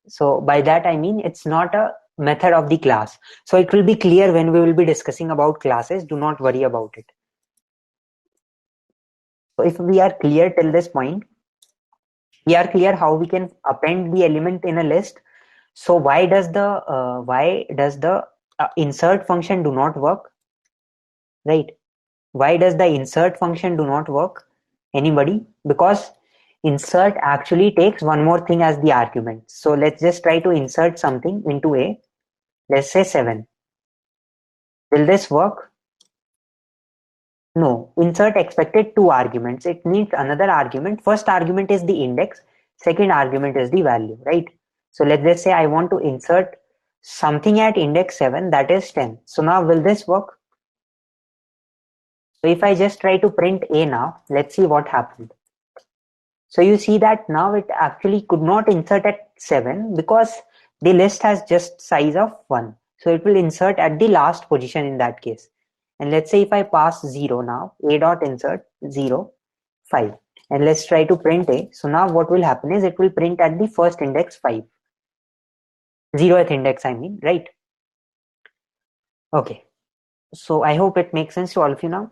So by that I mean it's not a method of the class. So it will be clear when we will be discussing about classes. Do not worry about it. So if we are clear till this point, we are clear how we can append the element in a list. So why does the insert function do not work, right? Why does the insert function do not work? Anybody? Because insert actually takes one more thing as the argument. So let's just try to insert something into A. Let's say 7. Will this work? No. Insert expected 2 arguments. It needs another argument. First argument is the index. Second argument is the value, right? So let's just say I want to insert something at index 7, that is 10. So now will this work? So if I just try to print A now, let's see what happened. So you see that now it actually could not insert at 7 because the list has just size of 1. So it will insert at the last position in that case. And let's say if I pass 0 now, A dot insert 0, 5. And let's try to print A. So now what will happen is it will print at the first index 5. 0th index, I mean, right? Okay. So I hope it makes sense to all of you now.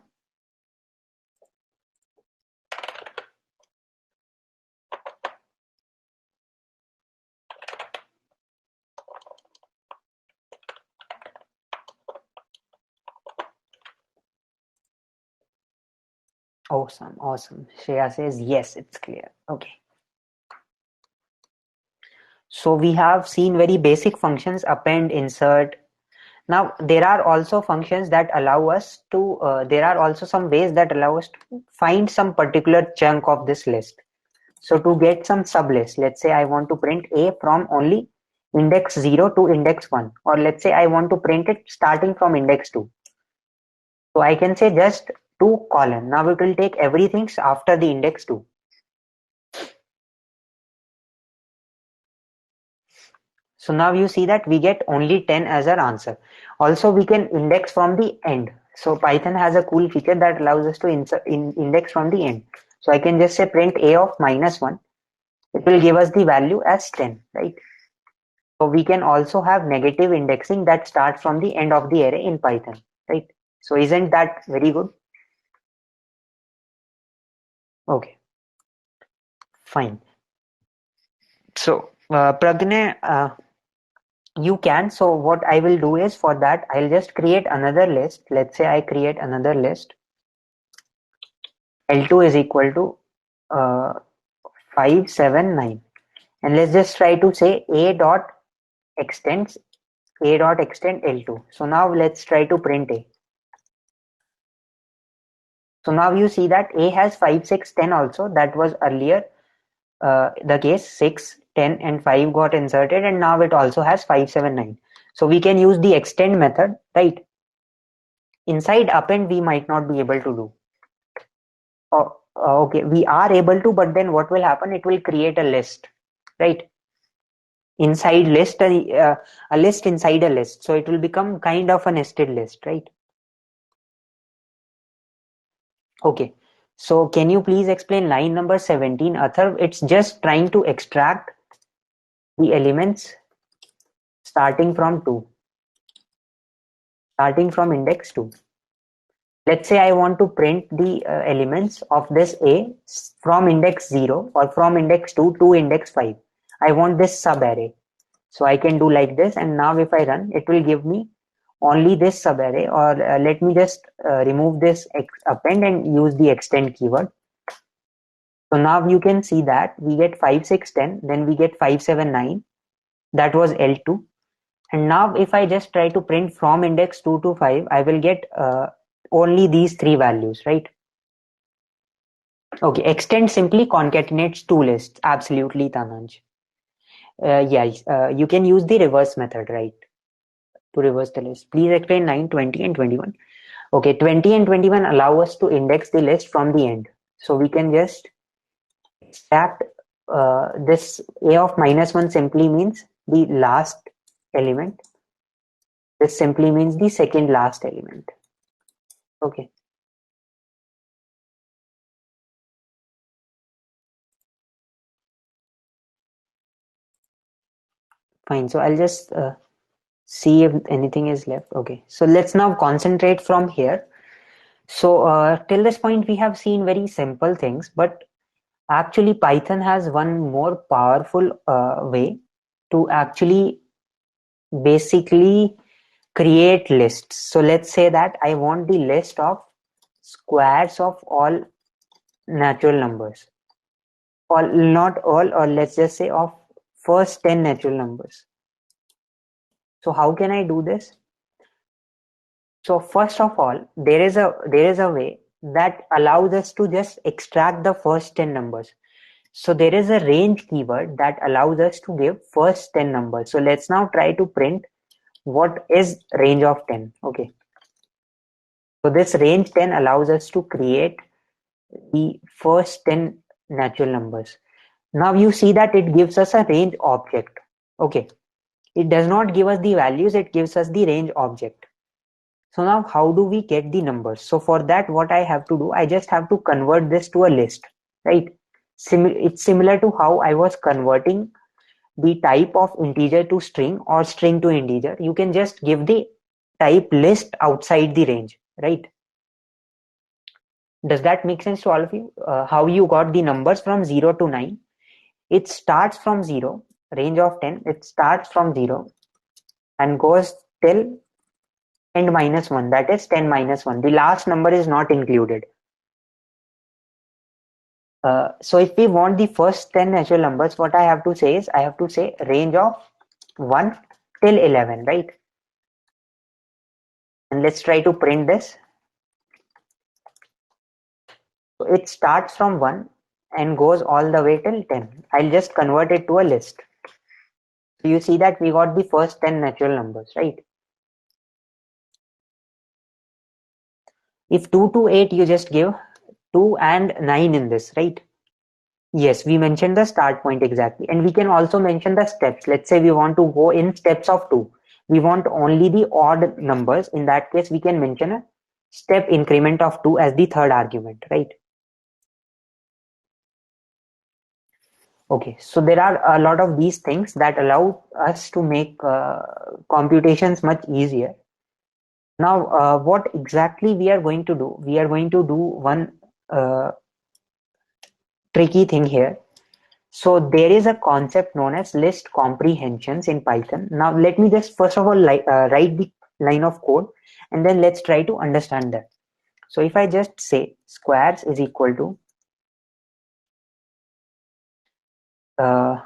Awesome, awesome. Shreya says, yes, it's clear. Okay. So we have seen very basic functions, append, insert. Now there are also functions that allow us to, there are also some ways that allow us to find some particular chunk of this list. So to get some sublist, let's say I want to print A from only index 0 to index 1, or let's say I want to print it starting from index 2. So I can say just 2 colon. Now it will take everything after the index 2. So now you see that we get only 10 as our answer. Also we can index from the end. So Python has a cool feature that allows us to index from the end. So I can just say print A of -1. It will give us the value as 10, right? So we can also have negative indexing that starts from the end of the array in Python, right? So isn't that very good? Okay, fine. So Pragne, you can. So what I will do is for that, I'll just create another list. Let's say I create another list. L2 is equal to 579. And let's just try to say A dot extends A dot extend L2. So now let's try to print A. So now you see that A has 5, 6, 10 also. That was earlier the case. 6, 10 and 5 got inserted, and now it also has 5, 7, 9. So we can use the extend method, right? Inside append we might not be able to do. Okay, we are able to, but then what will happen? It will create a list, right? Inside list, a list inside a list. So it will become kind of a nested list, right? Okay. So can you please explain line number 17, Atharv? It's just trying to extract the elements starting from index 2. Let's say I want to print the elements of this A from index 0 or from index 2 to index 5. I want this subarray. So I can do like this, and now if I run, it will give me only this subarray, or let me just remove this append and use the extend keyword. So now you can see that we get 5, 6, 10, then we get 5, 7, 9. That was L2. And now if I just try to print from index 2 to 5, I will get only these 3 values, right? Okay, extend simply concatenates two lists. Absolutely, Tananj. Yes, you can use the reverse method, right? To reverse the list. Please explain 9, 20, and 21. Okay, 20 and 21 allow us to index the list from the end. So we can just extract this a of -1 simply means the last element. This simply means the second last element. Okay, fine. So I'll just see if anything is left. Okay, so let's now concentrate from here. So till this point, we have seen very simple things, but actually Python has one more powerful way to actually basically create lists. So let's say that I want the list of squares of all natural numbers, or not all, or let's just say of first 10 natural numbers. So how can I do this? So first of all, there is a way that allows us to just extract the first 10 numbers. So there is a range keyword that allows us to give first 10 numbers. So let's now try to print what is range of 10. Okay. So this range 10 allows us to create the first 10 natural numbers. Now you see that it gives us a range object. Okay. It does not give us the values, it gives us the range object. So now how do we get the numbers? So for that, what I have to do, I just have to convert this to a list, right? It's similar to how I was converting the type of integer to string or string to integer. You can just give the type list outside the range, right? Does that make sense to all of you? How you got the numbers from 0 to 9? It starts from 0, range of 10, it starts from 0 and goes till end -1, that is 10 -1. The last number is not included. So if we want the first 10 natural numbers, what I have to say is I have to say range of 1 till 11, right? And let's try to print this. So it starts from 1 and goes all the way till 10. I'll just convert it to a list. So you see that we got the first 10 natural numbers, right? If 2 to 8, you just give 2 and 9 in this, right? Yes, we mentioned the start point exactly. And we can also mention the steps. Let's say we want to go in steps of 2. We want only the odd numbers. In that case, we can mention a step increment of 2 as the third argument, right? Okay, so there are a lot of these things that allow us to make computations much easier. Now, what exactly we are going to do? We are going to do one uh, tricky thing here. So there is a concept known as list comprehensions in Python. Now let me just first of all write the line of code and then let's try to understand that. So if I just say squares is equal to uh,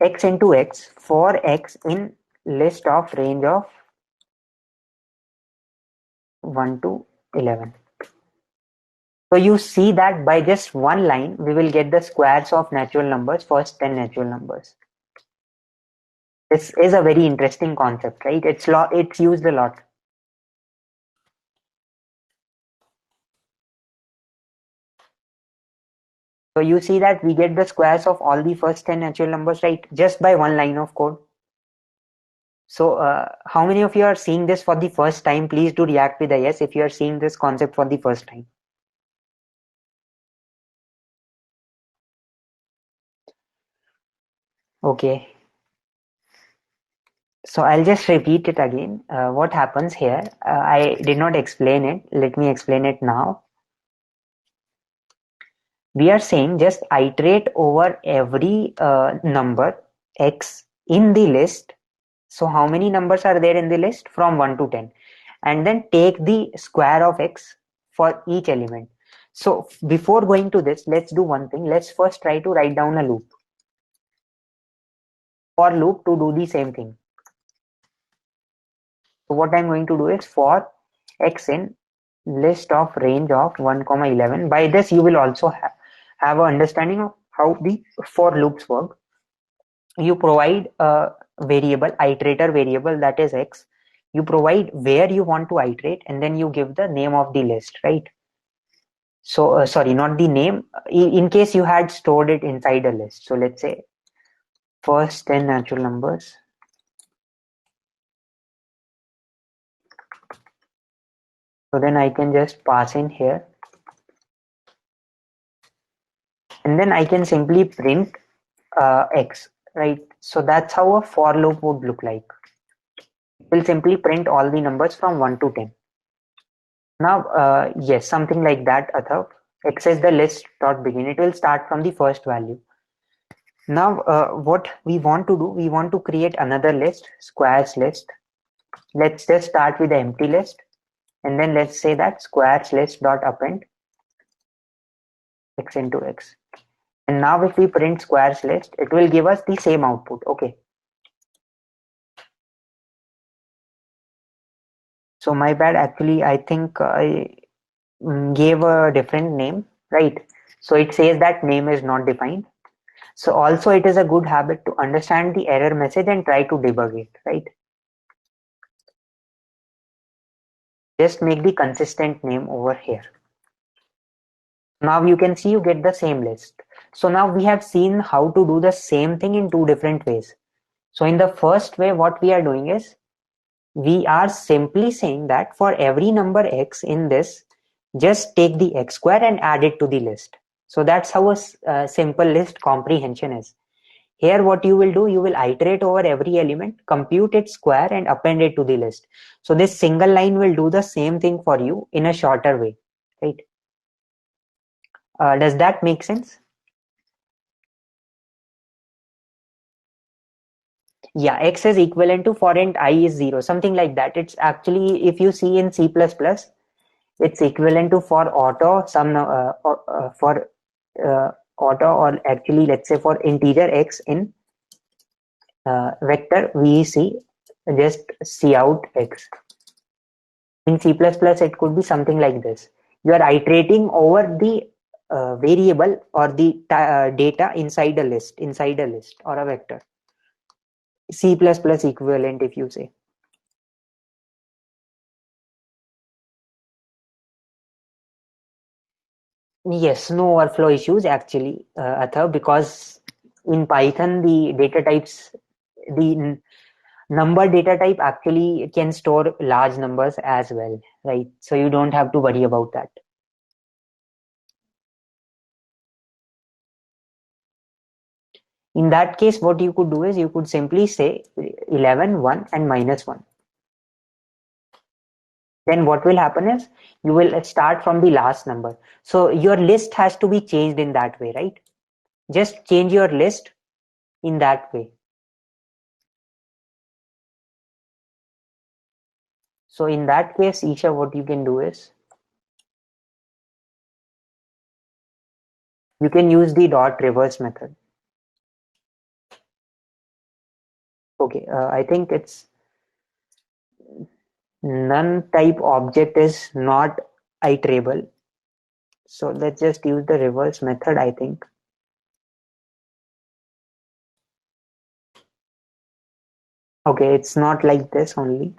x into x for x in list of range of 1 to 11. So you see that by just one line, we will get the squares of natural numbers, first 10 natural numbers. This is a very interesting concept, right? It's used a lot. So you see that we get the squares of all the first 10 natural numbers, right? Just by one line of code. So how many of you are seeing this for the first time? Please do react with a yes if you are seeing this concept for the first time. Okay. So I'll just repeat it again. What happens here? I did not explain it. Let me explain it now. We are saying just iterate over every number x in the list. So how many numbers are there in the list from 1 to 10? And then take the square of x for each element. So before going to this, let's do one thing. Let's first try to write down a loop. For loop to do the same thing. So what I'm going to do is for x in list of range of 1, 11. By this you will also have an understanding of how the for loops work, you provide a variable, iterator variable, that is x. You provide where you want to iterate, and then you give the name of the list, right? So sorry, not the name, in case you had stored it inside a list. So let's say first 10 natural numbers. So then I can just pass in here, and then I can simply print x, right? So that's how a for loop would look like. It will simply print all the numbers from 1 to 10. Now, yes, something like that, Athav. Access the list dot begin. It will start from the first value. Now, what we want to do, we want to create another list, squares list. Let's just start with the empty list, and then let's say that squares list dot append x into x. And now if we print squares list, it will give us the same output. Okay. So my bad, actually, I think I gave a different name, right? So it says that name is not defined. So also it is a good habit to understand the error message and try to debug it, right? Just make the consistent name over here. Now you can see you get the same list. So now we have seen how to do the same thing in two different ways. So in the first way, what we are doing is we are simply saying that for every number x in this, just take the x square and add it to the list. So that's how a simple list comprehension is. Here what you will do, you will iterate over every element, compute its square and append it to the list. So this single line will do the same thing for you in a shorter way, right? Does that make sense? Yeah, x is equivalent to for int I is 0, something like that. It's actually, if you see in C++, it's equivalent to for auto, for auto, or actually let's say for integer x in vector vec, just cout x. In C++, it could be something like this. You are iterating over the variable or the data inside a list, or a vector. C++ equivalent, if you say. Yes, no overflow issues actually, Athav, because in Python the data types, the number data type actually can store large numbers as well, right? So you don't have to worry about that. In that case, what you could do is you could simply say 11, 1 and -1. Then what will happen is you will start from the last number. So your list has to be changed in that way, right? Just change your list in that way. So in that case, Isha, what you can do is you can use the dot reverse method. Okay, I think it's none type object is not iterable. So let's just use the reverse method, I think. Okay, it's not like this only.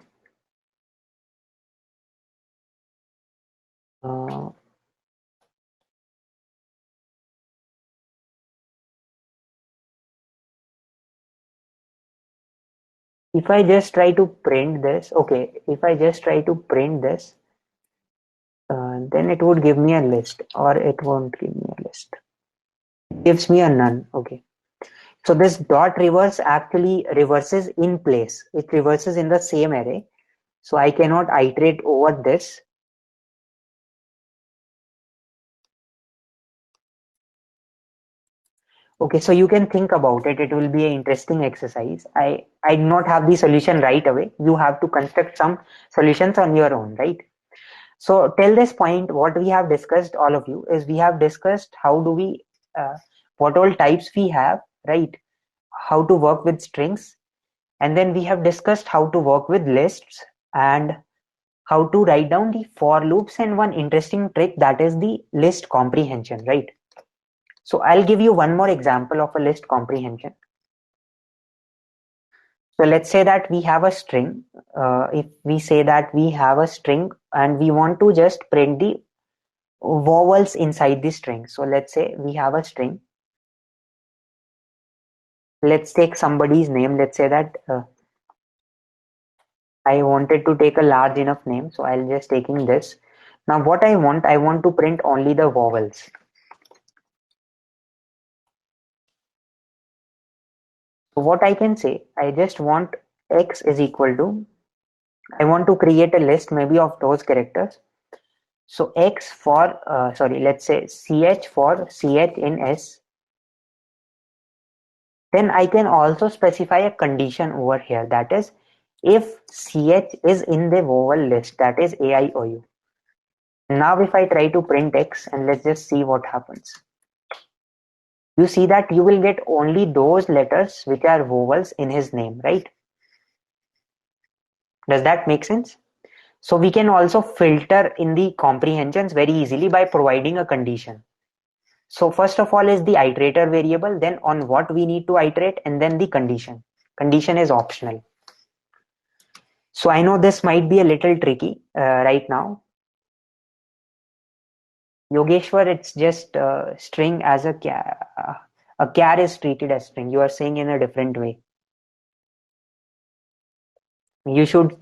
Uh, if I just try to print this, okay, if I just try to print this, then it would give me a list, or it won't give me a list. It gives me a none. Okay. So this dot reverse actually reverses in place. It reverses in the same array. So I cannot iterate over this. Okay, so you can think about it. It will be an interesting exercise. I do not have the solution right away. You have to construct some solutions on your own, right? So till this point, what we have discussed, all of you, is we have discussed how do we, what all types we have, right? How to work with strings. And then we have discussed how to work with lists and how to write down the for loops and one interesting trick, that is the list comprehension, right? So I'll give you one more example of a list comprehension. So let's say that we have a string. If we say that we have a string and we want to just print the vowels inside the string. So let's say we have a string. Let's take somebody's name. Let's say that I wanted to take a large enough name. So I'll just taking this. Now what I want to print only the vowels. So what I can say, I just want x is equal to, I want to create a list maybe of those characters. So x for, sorry, let's say ch for ch in s. Then I can also specify a condition over here, that is if ch is in the vowel list, that is a, I, o, u. Now if I try to print x and let's just see what happens. You see that you will get only those letters which are vowels in his name, right? Does that make sense? So we can also filter in the comprehensions very easily by providing a condition. So first of all is the iterator variable, then on what we need to iterate, and then the condition. Condition is optional. So I know this might be a little tricky right now. Yogeshwar, it's just string as a char is treated as string. You are saying in a different way. You should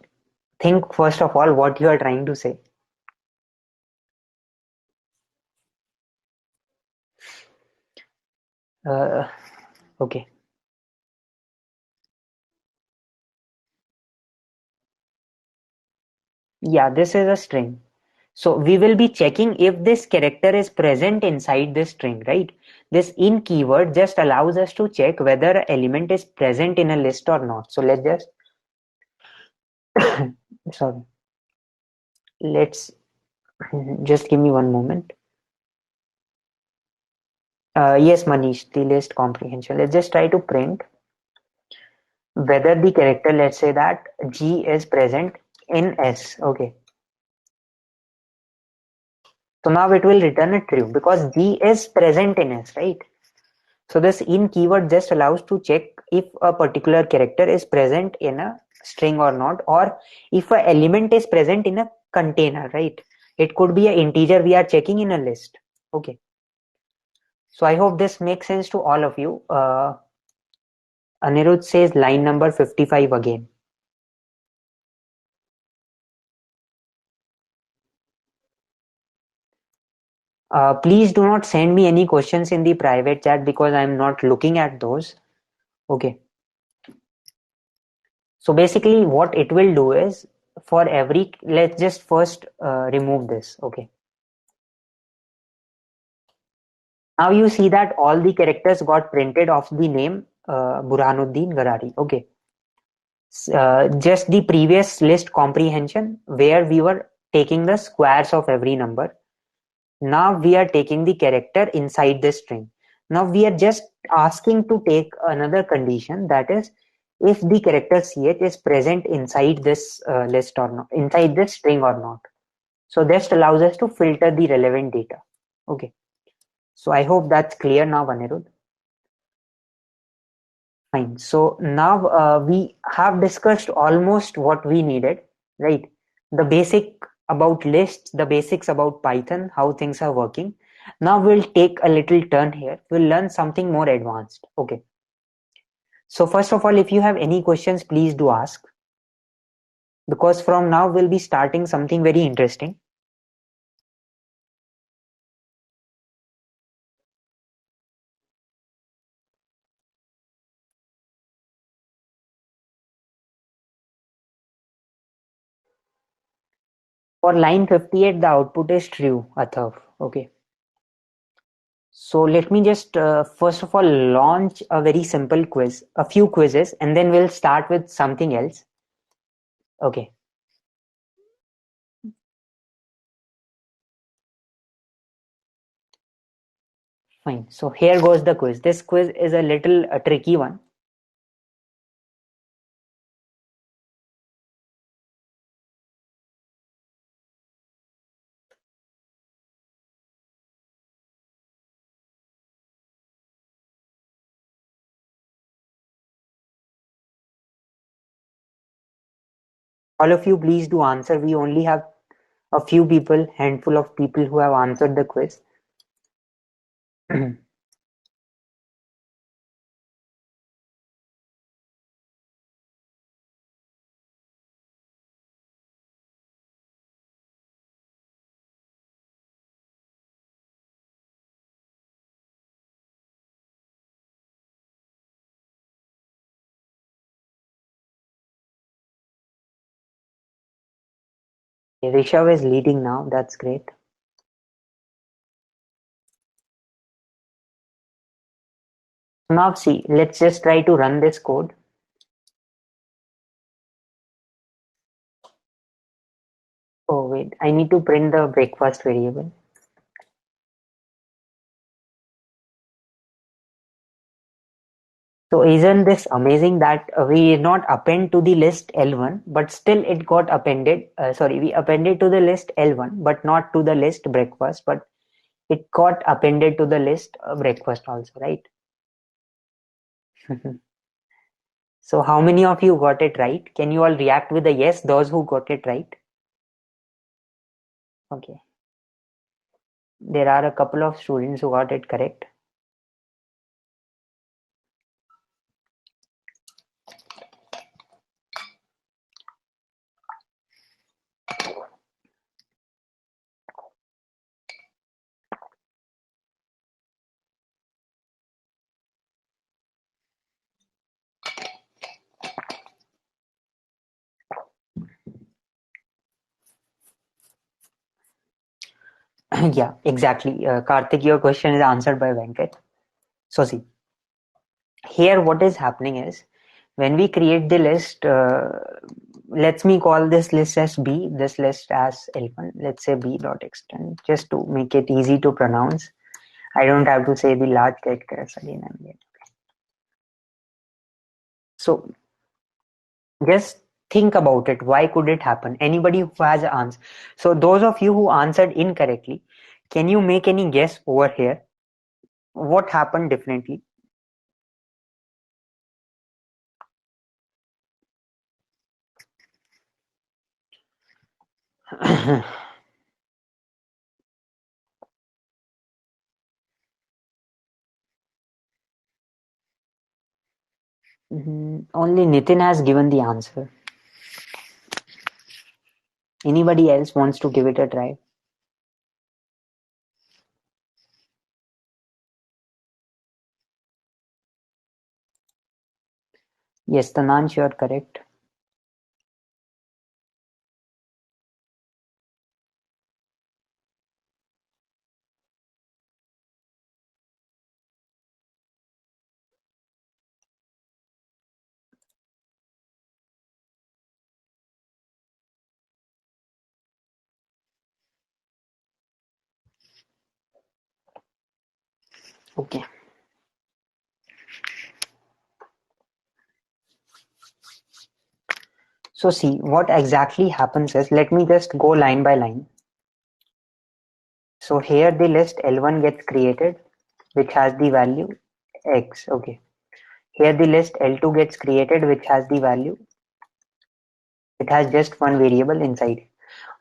think first of all what you are trying to say. Uh, okay. Yeah, this is a string. So we will be checking if this character is present inside this string, right? This in keyword just allows us to check whether an element is present in a list or not. So let's just, sorry, let's just give me one moment. Yes, Manish, the list comprehension. Let's just try to print whether the character, let's say that G is present in S. Okay. So now it will return a true because G is present in S, right? So this in keyword just allows to check if a particular character is present in a string or not, or if a element is present in a container, right? It could be an integer we are checking in a list. Okay. So I hope this makes sense to all of you. Anirudh says line number 55 again. Please do not send me any questions in the private chat because I'm not looking at those. Okay. So basically what it will do is for every, let's just first remove this. Okay. Now you see that all the characters got printed of the name Burhanuddin Garari. Okay. Just the previous list comprehension where we were taking the squares of every number. Now we are taking the character inside the string. Now we are just asking to take another condition, that is if the character ch is present inside this list or not, inside this string or not. So this allows us to filter the relevant data. Okay. So I hope that's clear now, Anirudh. Fine. So now we have discussed almost what we needed, right? The basic about lists, the basics about Python, how things are working. Now we'll take a little turn here. We'll learn something more advanced. Okay. So first of all, if you have any questions, please do ask. Because from now we'll be starting something very interesting. For line 58, the output is true, Athav. Okay. So let me just first of all launch a very simple quiz, a few quizzes, and then we'll start with something else. Okay, fine. So here goes the quiz. This quiz is a little tricky one. All of you, please do answer. We only have a few people, handful of people who have answered the quiz. Rishabh is leading now. That's great. Now see, let's just try to run this code. Oh wait, I need to print the breakfast variable. So isn't this amazing that we did not append to the list L1, but still it got appended. Sorry, we appended to the list L1, but not to the list breakfast, but it got appended to the list breakfast also, right? So how many of you got it right? Can you all react with a yes, those who got it right? Okay. There are a couple of students who got it correct. Yeah, exactly. Karthik, your question is answered by Venkat. So see, here what is happening is when we create the list, let's me call this list as B, this list as L1. Let's say B dot extend, just to make it easy to pronounce. I don't have to say the large characters again and again. So just think about it. Why could it happen? Anybody who has an answer. So those of you who answered incorrectly, can you make any guess over here? What happened differently? Only Nitin has given the answer. Anybody else wants to give it a try? Yes, Tanansh, you are correct. Okay. So see, what exactly happens is, let me just go line by line. So here the list L1 gets created, which has the value X. Okay. Here the list L2 gets created, which has the value. It has just one variable inside.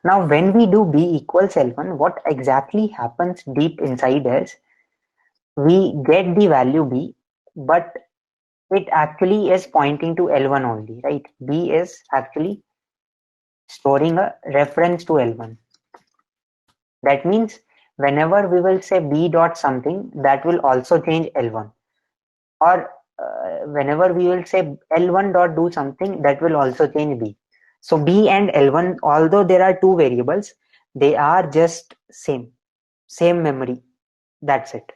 Now, when we do B equals L1, what exactly happens deep inside is we get the value B, but it actually is pointing to L1 only, right? B is actually storing a reference to L1. That means whenever we will say B dot something, that will also change L1. Or whenever we will say L1 dot do something, that will also change B. So B and L1, although there are two variables, they are just same memory. That's it.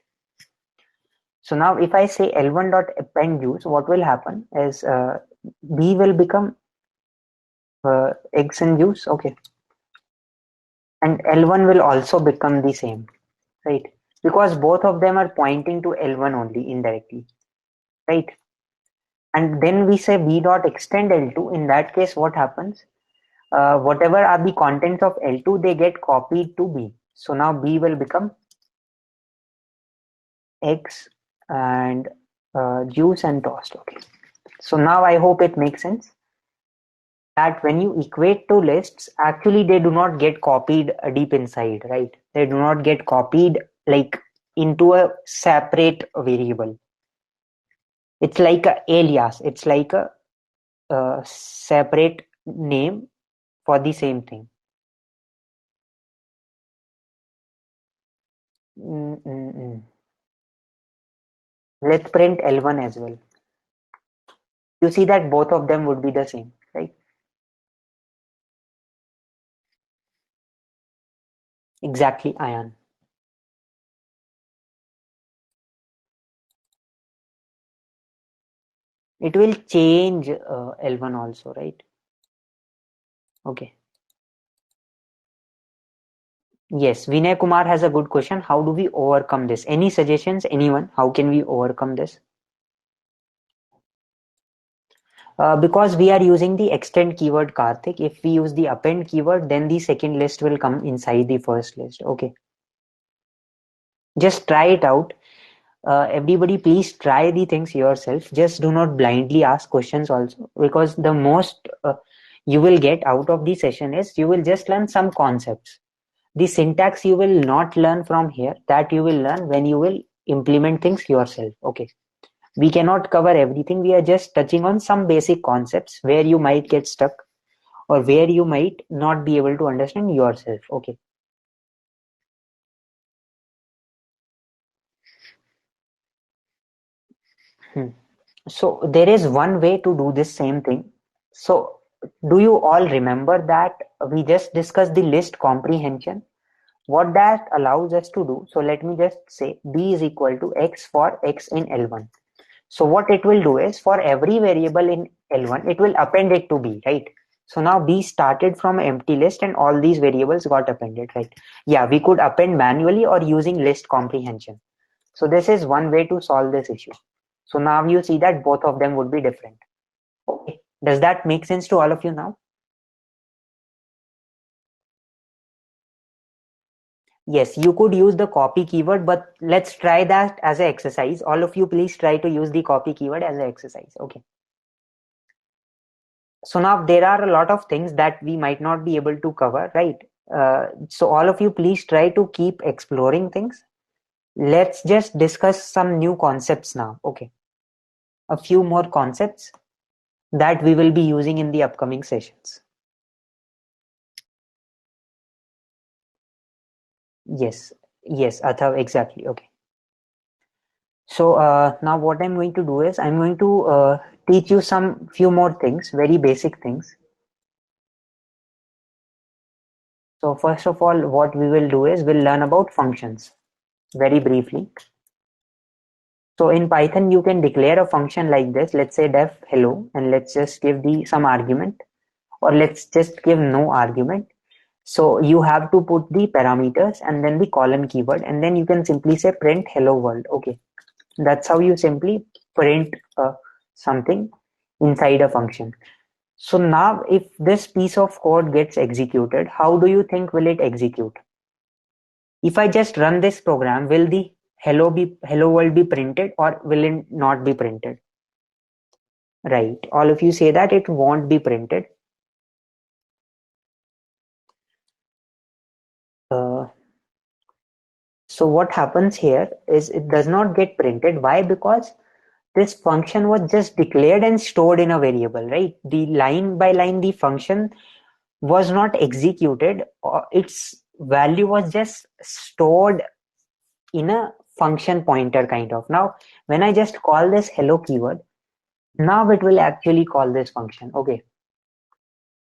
So now if I say L1 dot append use, what will happen is B will become eggs and juice. Okay. And L1 will also become the same, right? Because both of them are pointing to L1 only indirectly, right? And then we say B dot extend L2. In that case, what happens? Whatever are the contents of L2, they get copied to B. So now B will become eggs and juice and toast. Okay. So now I hope it makes sense. that when you equate two lists, actually they do not get copied deep inside, right? They do not get copied like into a separate variable. It's like a alias. It's like a separate name for the same thing. Mm-mm-mm. Let's print L1 as well. You see that both of them would be the same, right? Exactly, Ayan. It will change L1 also, right? Okay. Yes, Vinay Kumar has a good question. How do we overcome this? Any suggestions? Anyone? How can we overcome this? Because we are using the extend keyword, Karthik. If we use the append keyword, then the second list will come inside the first list. Okay. Just try it out. Everybody, please try the things yourself. Just do not blindly ask questions also, because the most you will get out of the session is you will just learn some concepts. The syntax you will not learn from here, that you will learn when you will implement things yourself. Okay. We cannot cover everything. We are just touching on some basic concepts where you might get stuck or where you might not be able to understand yourself. Okay. Hmm. So there is one way to do this same thing. So do you all remember that we just discussed the list comprehension? What that allows us to do, so let me just say b is equal to x for x in L1. So what it will do is for every variable in L1, it will append it to b, right? So now b started from empty list and all these variables got appended, right? Yeah, we could append manually or using list comprehension. So this is one way to solve this issue. So now you see that both of them would be different. Okay. Does that make sense to all of you now? Yes, you could use the copy keyword, but let's try that as an exercise. All of you, please try to use the copy keyword as an exercise. Okay. So now there are a lot of things that we might not be able to cover, right? So all of you, please try to keep exploring things. Let's just discuss some new concepts now. Okay. A few more concepts that we will be using in the upcoming sessions. Yes. Yes, Athav, exactly. Okay. So now what I'm going to do is I'm going to teach you some few more things, very basic things. So first of all, what we will do is we'll learn about functions very briefly. So in Python, you can declare a function like this. Let's say def hello, and let's just give the some argument, or let's just give no argument. So you have to put the parameters and then the colon keyword, and then you can simply say print hello world. Okay, that's how you simply print something inside a function. So now if this piece of code gets executed, how do you think will it execute? If I just run this program, will the hello world be printed or will it not be printed? Right. All of you say that it won't be printed. Uh, so what happens here is it does not get printed. Why? Because this function was just declared and stored in a variable, right? The line by line, the function was not executed. Its value was just stored in a function pointer kind of. Now, when I just call this hello keyword, now it will actually call this function. Okay.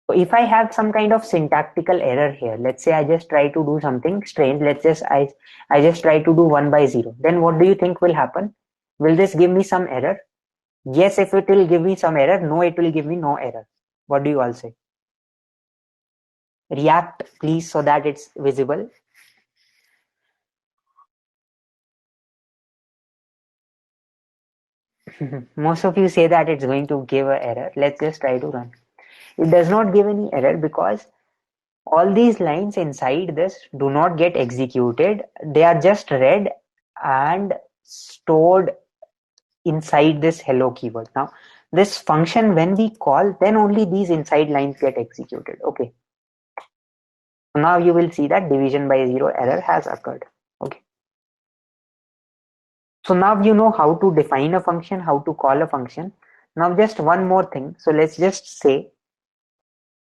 So if I have some kind of syntactical error here, let's say I just try to do something strange. I just try to do 1/0. Then what do you think will happen? Will this give me some error? Yes, if it will give me some error. No, it will give me no error. What do you all say? React, please, so that it's visible. Most of you say that it's going to give an error. Let's just try to run. It does not give any error because all these lines inside this do not get executed. They are just read and stored inside this hello keyword. Now, this function, when we call, then only these inside lines get executed. Okay. So now you will see that division by zero error has occurred. Okay. So now you know how to define a function, how to call a function. Now just one more thing. So let's just say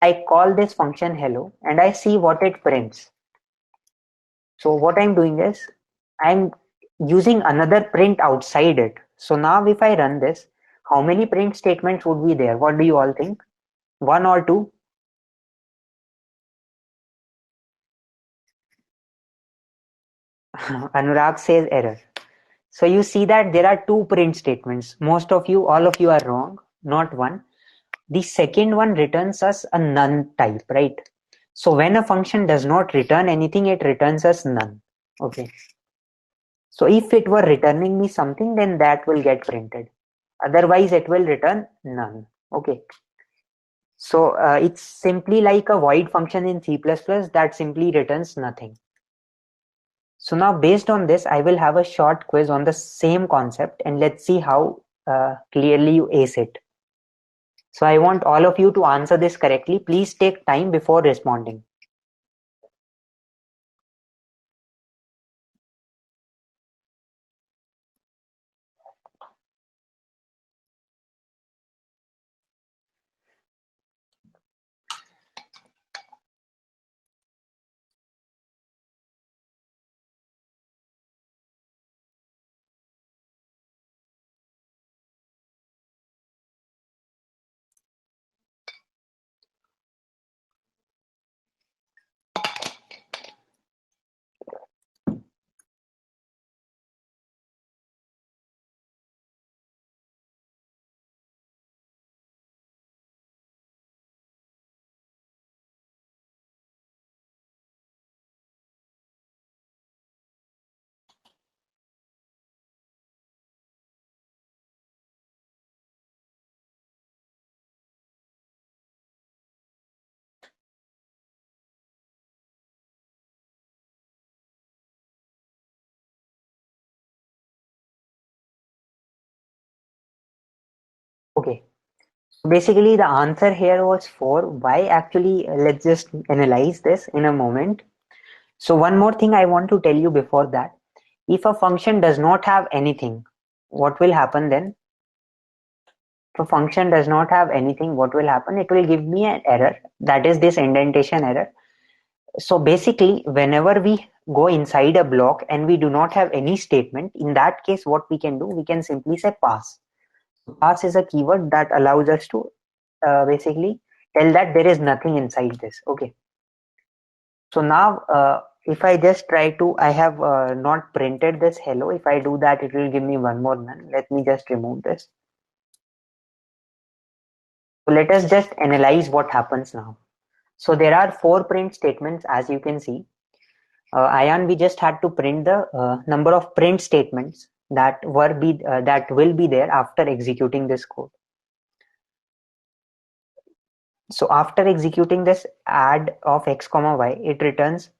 I call this function hello and I see what it prints. So what I'm doing is I'm using another print outside it. So now if I run this, how many print statements would be there? What do you all think? One or two? Anurag says error. So you see that there are two print statements. Most of you, all of you are wrong, not one. The second one returns us a none type, right? So when a function does not return anything, it returns us none. Okay. So if it were returning me something, then that will get printed. Otherwise, it will return none. Okay. So it's simply like a void function in C++ that simply returns nothing. So now based on this, I will have a short quiz on the same concept and let's see how clearly you ace it. So I want all of you to answer this correctly. Please take time before responding. Okay. So basically the answer here was 4. Why actually? Let's just analyze this in a moment. So one more thing I want to tell you before that. If a function does not have anything, what will happen then? If a function does not have anything, what will happen? It will give me an error. That is this indentation error. So basically, whenever we go inside a block and we do not have any statement, in that case, what we can do, we can simply say pass. Pass is a keyword that allows us to basically tell that there is nothing inside this. Okay. So now, if I just try to, I have not printed this hello. If I do that, it will give me one more none. Let me just remove this. So let us just analyze what happens now. So there are 4 print statements, as you can see. Ayan, we just had to print the number of print statements that will be there after executing this code. So after executing this add of x comma y, it returns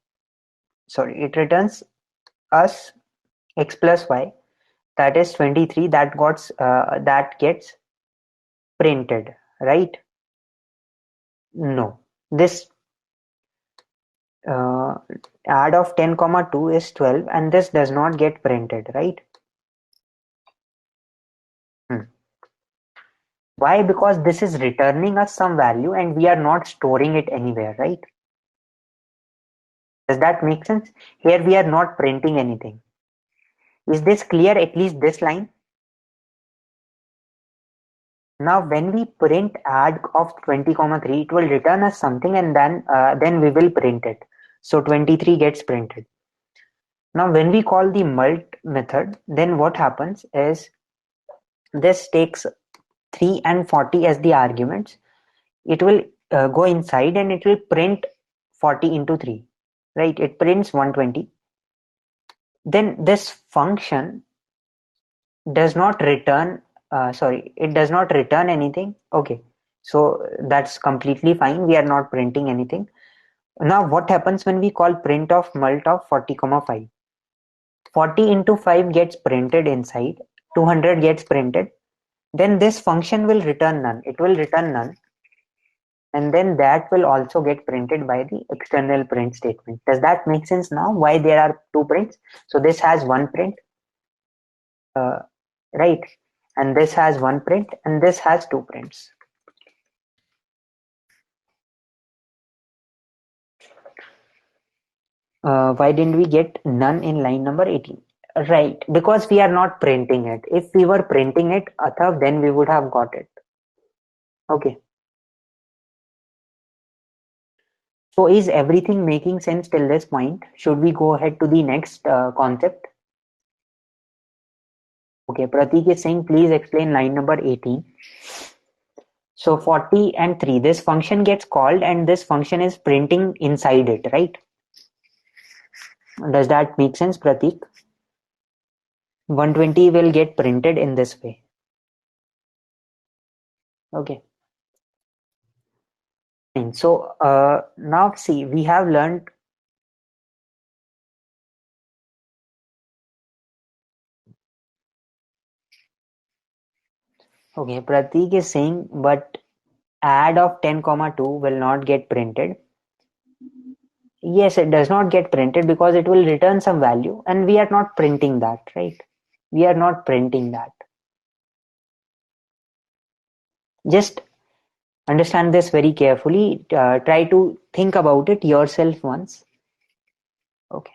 us x plus y, that is 23, that gets printed, right? No, this add of 10 comma 2 is 12 and this does not get printed, right? Why? Because this is returning us some value and we are not storing it anywhere, right? Does that make sense? Here we are not printing anything. Is this clear, at least this line? Now when we print add of 20 comma 3, it will return us something and then we will print it. So 23 gets printed. Now when we call the mult method, then what happens is this takes 3 and 40 as the arguments. It will go inside and it will print 40 into 3, right? It prints 120. Then this function does not return, it does not return anything. Okay, so that's completely fine. We are not printing anything. Now what happens when we call print of mult of 40 comma 5? 40 into 5 gets printed inside, 200 gets printed. then this function will return none. It will return none, and then that will also get printed by the external print statement. Does that make sense now? Why there are two prints? So this has one print, right? And this has one print, and this has two prints. Why didn't we get none in line number 18? Right, because we are not printing it. If we were printing it, Athav, then we would have got it. Okay. So is everything making sense till this point? Should we go ahead to the next concept? Okay, Pratik is saying, please explain line number 18. So 40 and 3, this function gets called and this function is printing inside it, right? Does that make sense, Pratik? 120 will get printed in this way. Okay. So now see, we have learned. Okay, Pratik is saying, but add of 10 comma 2 will not get printed. Yes, it does not get printed because it will return some value and we are not printing that, right? We are not printing that. Just understand this very carefully. Try to think about it yourself once. Okay.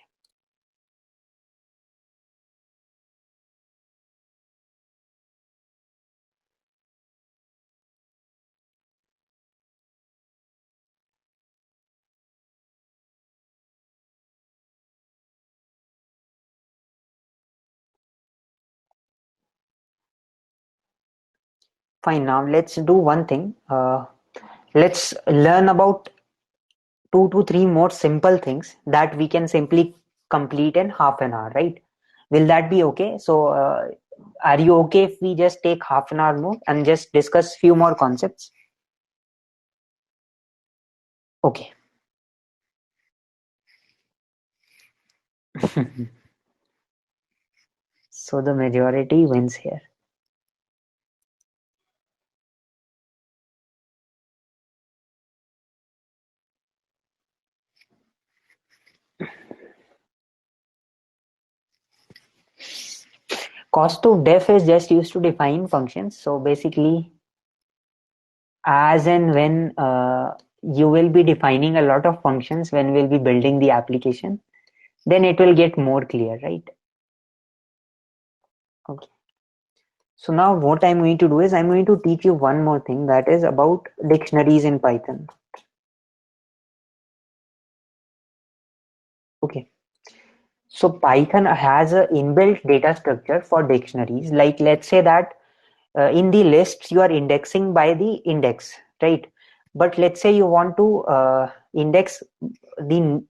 Fine. Now let's do one thing. Let's learn about 2 to 3 more simple things that we can simply complete in half an hour, right? Will that be okay? So, are you okay if we just take half an hour more and just discuss few more concepts? Okay. So the majority wins here. Cost to def is just used to define functions. So basically, as and when you will be defining a lot of functions when we'll be building the application, then it will get more clear, right? Okay. So now what I'm going to do is I'm going to teach you one more thing, that is about dictionaries in Python. Okay. So Python has an inbuilt data structure for dictionaries. Like let's say that in the lists you are indexing by the index, right? But let's say you want to index the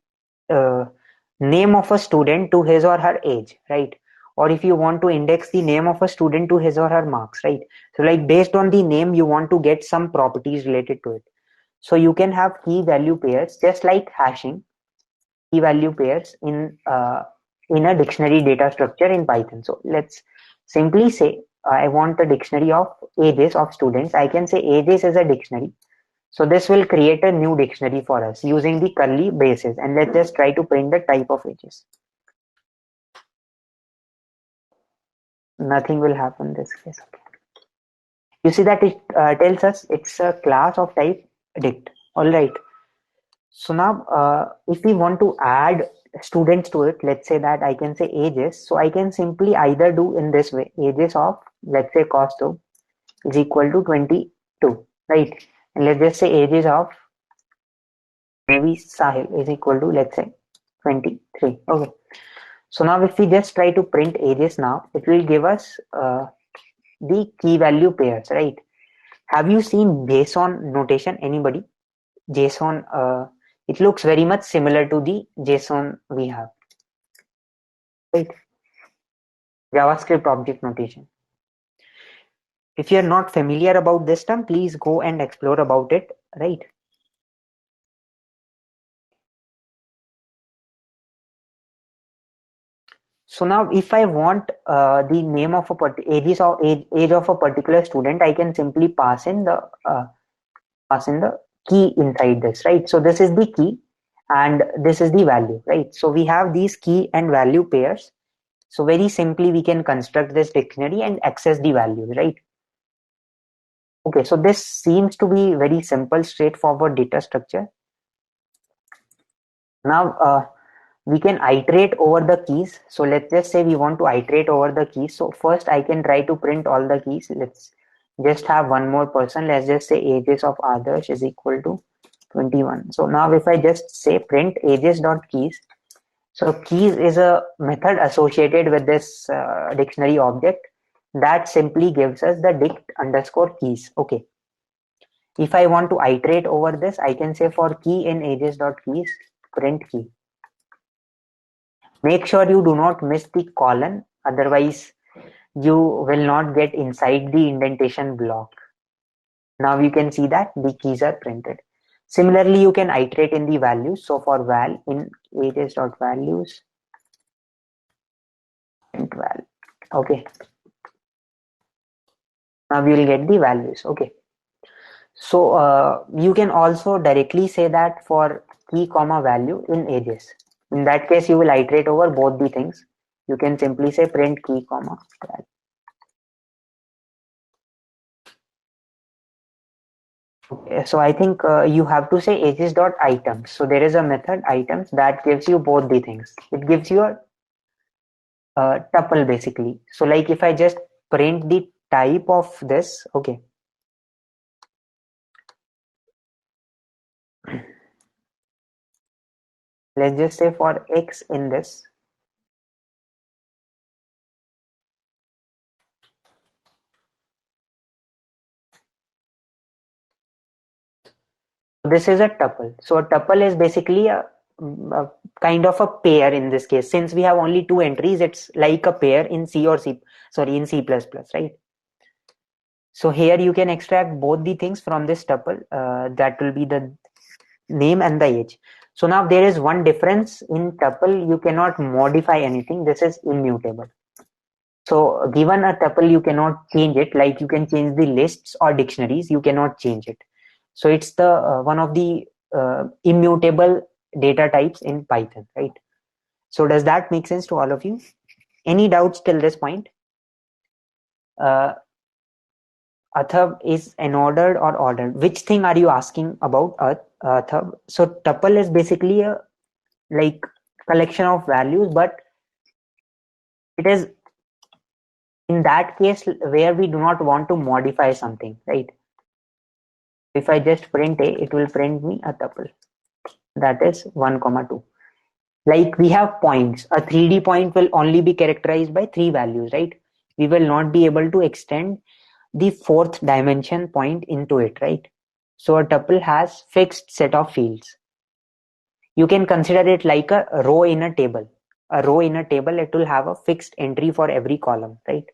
name of a student to his or her age, right? Or if you want to index the name of a student to his or her marks, right? So like based on the name you want to get some properties related to it. So you can have key value pairs, just like hashing key value pairs in a dictionary data structure in Python. So let's simply say I want a dictionary of ages of students. I can say ages is a dictionary. So this will create a new dictionary for us using the curly braces, and let's just try to print the type of ages. Nothing will happen this case. You see that it tells us it's a class of type dict. All right. So now, if we want to add students to it, let's say that I can say ages. So I can simply either do in this way: ages of, let's say, Costo is equal to 22, right? And let's just say ages of maybe Sahil is equal to, let's say, 23. Okay. So now if we just try to print ages now, it will give us the key value pairs, right? Have you seen JSON notation? Anybody? JSON, it looks very much similar to the JSON we have, right? JavaScript object notation. If you're not familiar about this term, please go and explore about it, right? So now if I want the name of age of a particular student, I can simply pass in the key inside this, right? So this is the key and this is the value, right? So we have these key and value pairs. So very simply we can construct this dictionary and access the values, right? Okay, so this seems to be very simple, straightforward data structure. Now we can iterate over the keys. So let's just say we want to iterate over the keys. So first I can try to print all the keys. Let's just have one more person. Let's just say ages of Adarsh is equal to 21. So now if I just say print ages dot keys, so keys is a method associated with this dictionary object that simply gives us the dict underscore keys. Okay. If I want to iterate over this, I can say for key in ages dot keys, print key. Make sure you do not miss the colon, otherwise you will not get inside the indentation block. Now you can see that the keys are printed. Similarly, you can iterate in the values. So for val in ages dot values, print val. Okay. Now we will get the values. Okay. So you can also directly say that for key comma value in ages. In that case, you will iterate over both the things. You can simply say print key comma val. Okay, so I think you have to say ages dot items. So there is a method items that gives you both the things. It gives you a tuple basically. So like if I just print the type of this, okay. Let's just say for X in this. This is a tuple. So a tuple is basically a kind of a pair in this case. Since we have only two entries, it's like a pair in in C++, right? So here you can extract both the things from this tuple. That will be the name and the age. So now there is one difference in tuple. You cannot modify anything. This is immutable. So given a tuple, you cannot change it. Like you can change the lists or dictionaries, you cannot change it. So it's the one of the immutable data types in Python, right? So does that make sense to all of you? Any doubts till this point? Athab is unordered or ordered. Which thing are you asking about, Athab? So tuple is basically a like collection of values, but it is in that case where we do not want to modify something, right? If I just print a, it will print me a tuple. That is 1, 2. Like we have points. A 3D point will only be characterized by 3 values, right? We will not be able to extend the fourth dimension point into it, right? So a tuple has fixed set of fields. You can consider it like a row in a table. A row in a table, it will have a fixed entry for every column, right?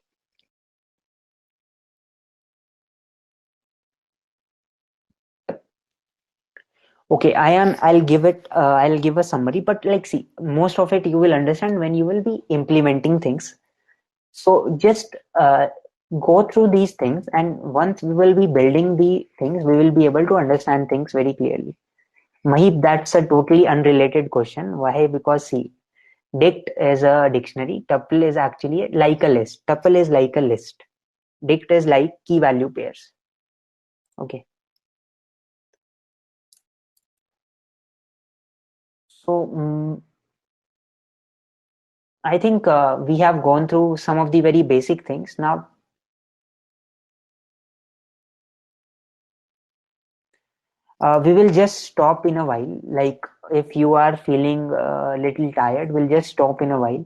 Okay, I'll give a summary, but like see, most of it you will understand when you will be implementing things. So just go through these things, and once we will be building the things, we will be able to understand things very clearly. Mahit, that's a totally unrelated question. Why? Because see, dict is a dictionary. Tuple is actually like a list. Tuple is like a list. Dict is like key value pairs. Okay. So I think we have gone through some of the very basic things. Now we will just stop in a while. Like if you are feeling a little tired, we'll just stop in a while.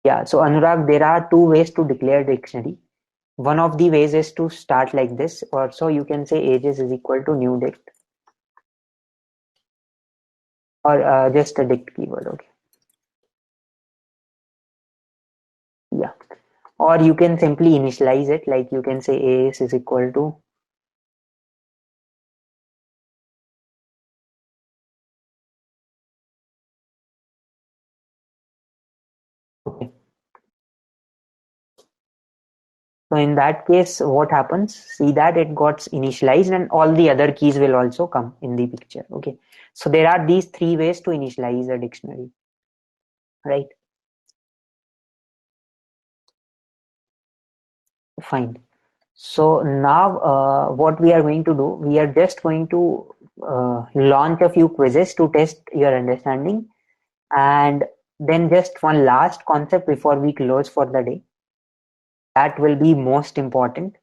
Yeah, so Anurag, there are two ways to declare dictionary. One of the ways is to start like this, or so you can say ages is equal to new dict, or just a dict keyword. Okay, yeah, or you can simply initialize it, like you can say as is equal to So in that case, what happens? See that it got initialized and all the other keys will also come in the picture. Okay. So there are these three ways to initialize a dictionary, right? Fine. So now what we are going to do, we are just going to launch a few quizzes to test your understanding, and then just one last concept before we close for the day. That will be most important.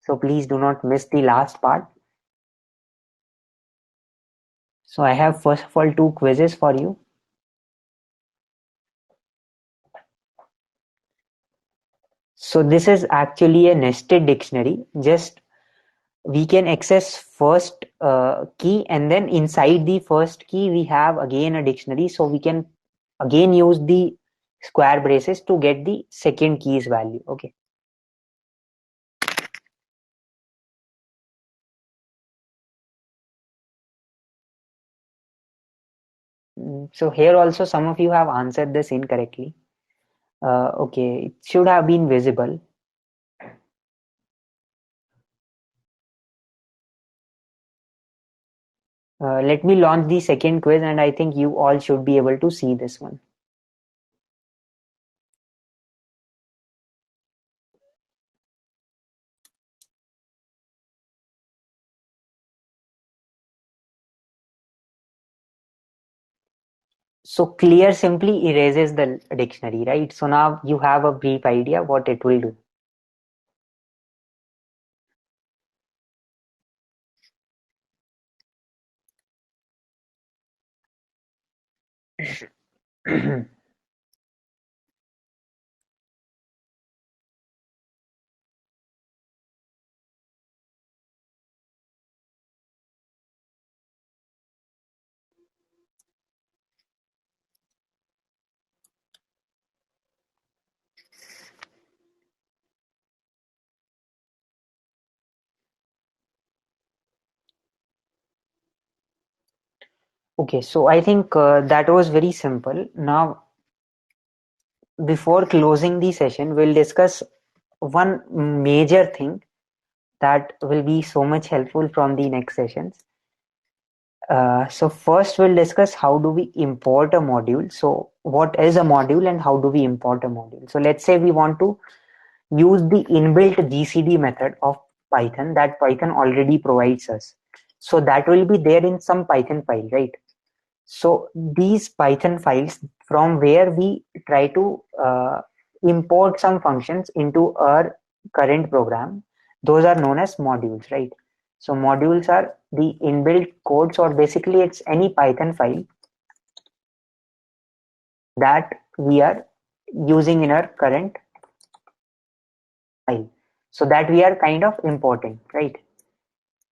So please do not miss the last part. So I have first of all two quizzes for you. So this is actually a nested dictionary. Just we can access first key, and then inside the first key we have again a dictionary. So we can again use the square braces to get the second key's value. Okay. So here also some of you have answered this incorrectly. Okay, it should have been visible. Let me launch the second quiz, and I think you all should be able to see this one. So clear simply erases the dictionary, right? So now you have a brief idea what it will do. Okay, so I think that was very simple. Now, before closing the session, we'll discuss one major thing that will be so much helpful from the next sessions. So first we'll discuss how do we import a module. So what is a module and how do we import a module? So let's say we want to use the inbuilt GCD method of Python that Python already provides us. So that will be there in some Python file, right? So these Python files from where we try to import some functions into our current program, those are known as modules, right? So modules are the inbuilt codes, or basically it's any Python file that we are using in our current file. So that we are kind of importing, right?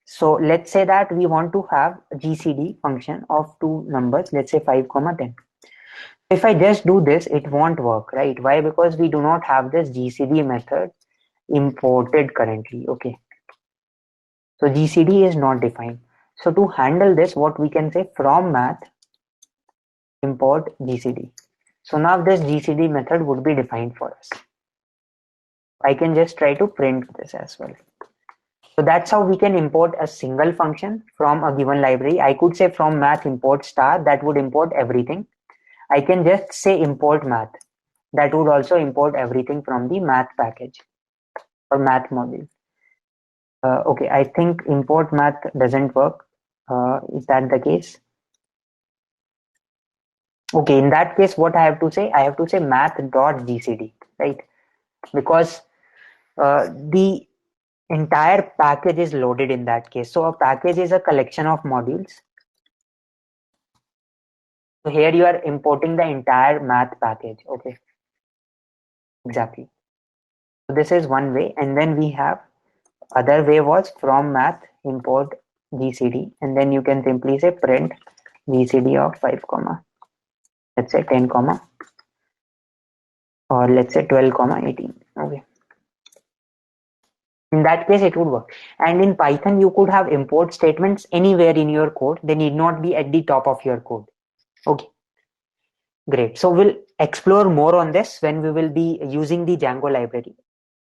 So let's say that we want to have a GCD function of two numbers, let's say 5, 10. If I just do this, it won't work, right? Why? Because we do not have this GCD method imported currently. Okay. So GCD is not defined. So to handle this, what we can say, from math import GCD. So now this GCD method would be defined for us. I can just try to print this as well. So that's how we can import a single function from a given library. I could say from math import star, that would import everything. I can just say import math. That would also import everything from the math package or math module. Okay, I think import math doesn't work. Is that the case? Okay, in that case, what I have to say? I have to say math.gcd, right? Because the entire package is loaded in that case. So a package is a collection of modules. So here you are importing the entire math package. Okay, exactly. So this is one way, and then we have other way was from math import GCD, and then you can simply say print GCD of 5 comma, let's say 10 comma, or let's say 12 comma 18. Okay, in that case it would work. And in Python you could have import statements anywhere in your code. They need not be at the top of your code. Okay, great. So we'll explore more on this when we will be using the Django library.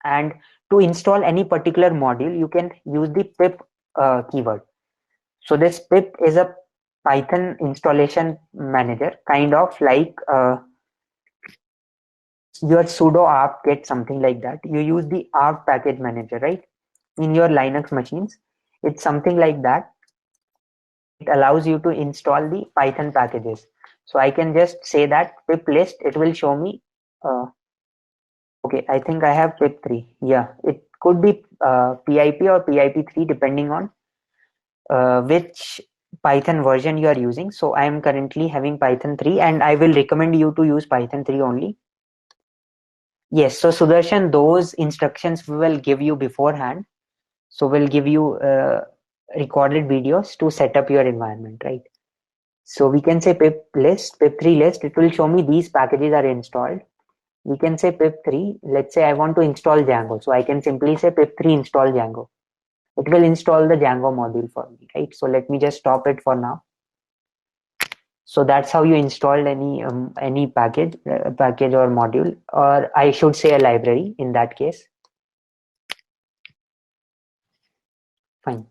And to install any particular module, you can use the pip keyword. So this pip is a Python installation manager, kind of like your sudo apt-get, something like that. You use the apt package manager, right? In your Linux machines, it's something like that. It allows you to install the Python packages. So I can just say that pip list, it will show me, okay, I think I have pip3. Yeah, it could be PIP or PIP3 depending on which Python version you are using. So I am currently having Python 3 and I will recommend you to use Python 3 only. Yes, so Sudarshan, those instructions we will give you beforehand. So we'll give you recorded videos to set up your environment, right? So we can say pip list, pip3 list, it will show me these packages are installed. We can say pip3, let's say I want to install Django. So I can simply say pip3 install Django. It will install the Django module for me, right? So let me just stop it for now. So that's how you installed any package or module, or I should say a library in that case. Fine.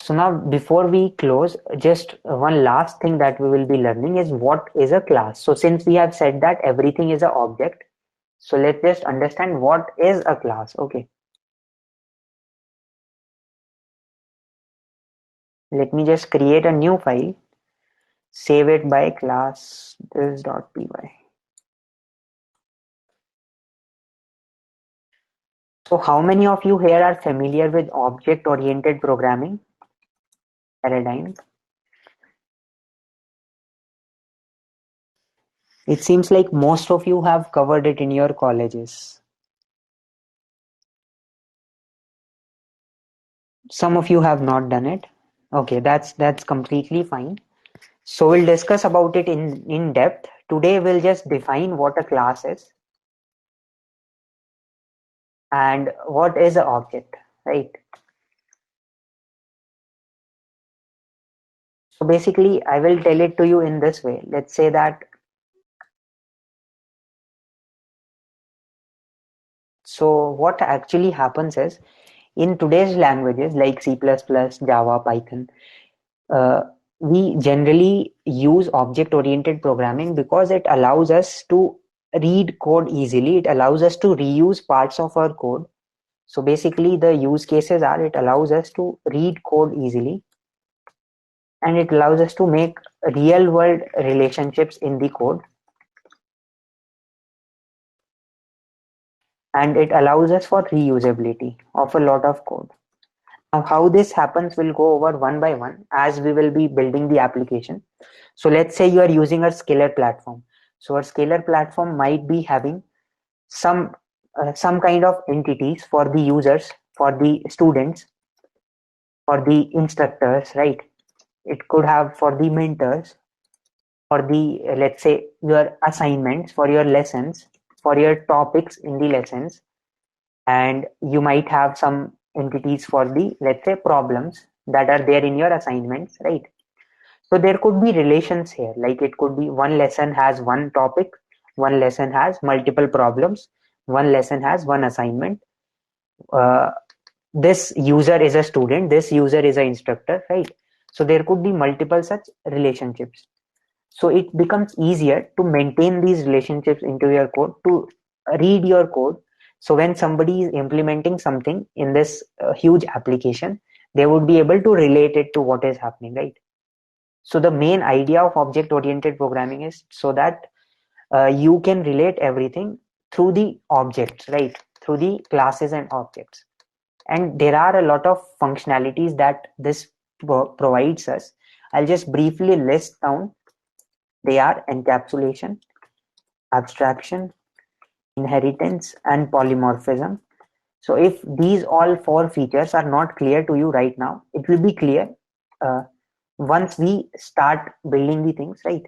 So now before we close, just one last thing that we will be learning is what is a class. So since we have said that everything is an object, so let's just understand what is a class. Okay. Let me just create a new file, save it by class this.py. So how many of you here are familiar with object-oriented programming paradigm? It seems like most of you have covered it in your colleges. Some of you have not done it. Okay, that's completely fine. So we'll discuss about it in depth. Today we'll just define what a class is and what is an object, right? So basically I will tell it to you in this way. Let's say that, so what actually happens is in today's languages like C++, Java, Python, uh, we generally use object-oriented programming because it allows us to read code easily. It allows us to reuse parts of our code. So basically the use cases are it allows us to read code easily and it allows us to make real world relationships in the code, and it allows us for reusability of a lot of code. Now how this happens will go over one by one as we will be building the application. So let's say you are using a scalar platform. So a scalar platform might be having some kind of entities for the users, for the students, for the instructors, right? It could have for the mentors, for the let's say your assignments, for your lessons, for your topics in the lessons, and you might have some entities for the let's say problems that are there in your assignments, right? So there could be relations here, like it could be one lesson has one topic, one lesson has multiple problems, one lesson has one assignment. uh, this user is a student, this user is an instructor, right? So there could be multiple such relationships. So it becomes easier to maintain these relationships into your code, to read your code. So when somebody is implementing something in this huge application, they would be able to relate it to what is happening, right? So the main idea of object oriented programming is so that you can relate everything through the objects, right? Through the classes and objects. And there are a lot of functionalities that this provides us. I'll just briefly list down. They are encapsulation, abstraction, inheritance, and polymorphism. So if these all four features are not clear to you right now, it will be clear uh, once we start building the things, right?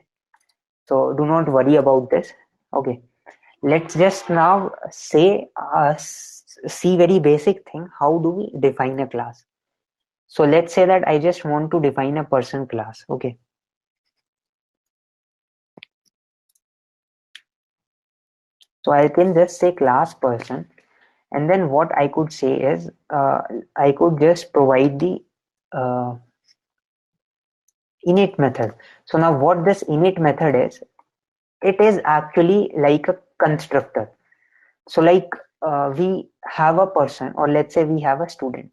So do not worry about this. Okay, let's just now say see very basic thing. How do we define a class? So let's say that I just want to define a person class. Okay, so I can just say class person, And then what I could say is I could just provide the uh, init method. So now what this init method is, it is actually like a constructor. So like we have a person, or let's say we have a student.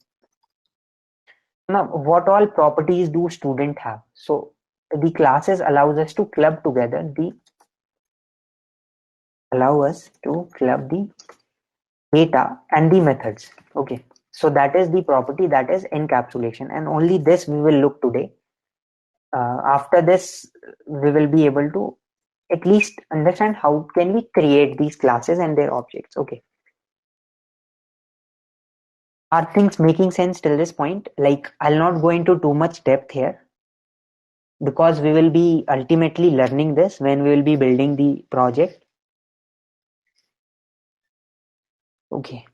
Now what all properties do student have? So the classes allows us to club together the data and the methods. Okay, so that is the property, that is encapsulation, and only this we will look today. After this we will be able to at least understand how can we create these classes and their objects. Okay, are things making sense till this point? Like, I'll not go into too much depth here because we will be ultimately learning this when we will be building the project. Okay.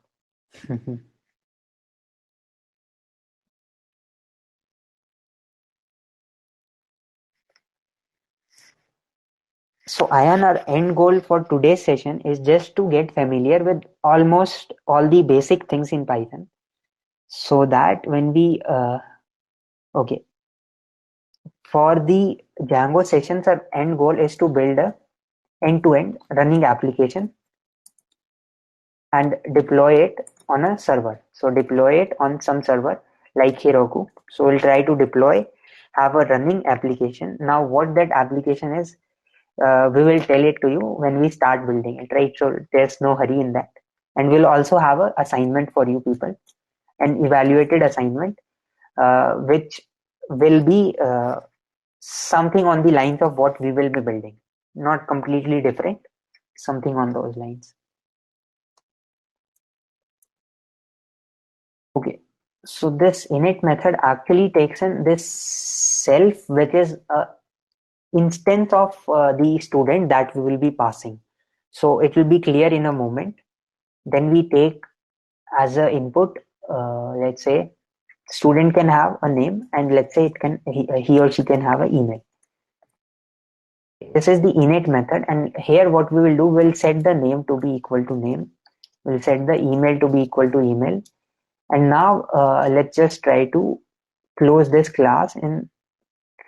So Ayan, our end goal for today's session is just to get familiar with almost all the basic things in Python, so that when we okay, for the Django sessions, our end goal is to build a end-to-end running application and deploy it on a server. So deploy it on some server like Heroku. So we'll try to deploy, have a running application. Now what that application is, we will tell it to you when we start building it, right? So there's no hurry in that. And we'll also have an assignment for you people, an evaluated assignment, which will be something on the lines of what we will be building. Not completely different, something on those lines. Okay, so this init method actually takes in this self, which is a instance of the student that we will be passing. So it will be clear in a moment. Then we take as a input, let's say student can have a name, and let's say it can he or she can have an email. This is the init method, and here what we will do, we'll set the name to be equal to name, we'll set the email to be equal to email. And now let's just try to close this class and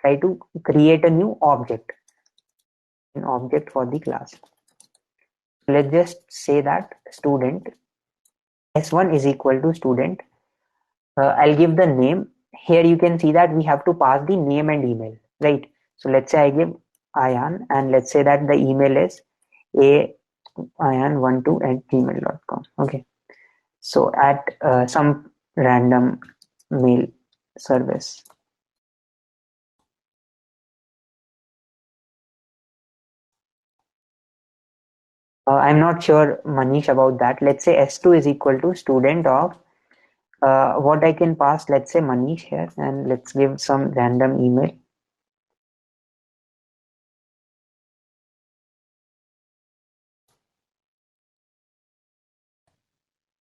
try to create a new object, an object for the class. Let's just say that student s1 is equal to student. I'll give the name. Here you can see that we have to pass the name and email, right? So let's say I give Ayan, and let's say that the email is ayan12@gmail.com. Okay, so at some random mail service. I'm not sure, Manish, about that. Let's say S2 is equal to student of what I can pass. Let's say Manish here, and let's give some random email.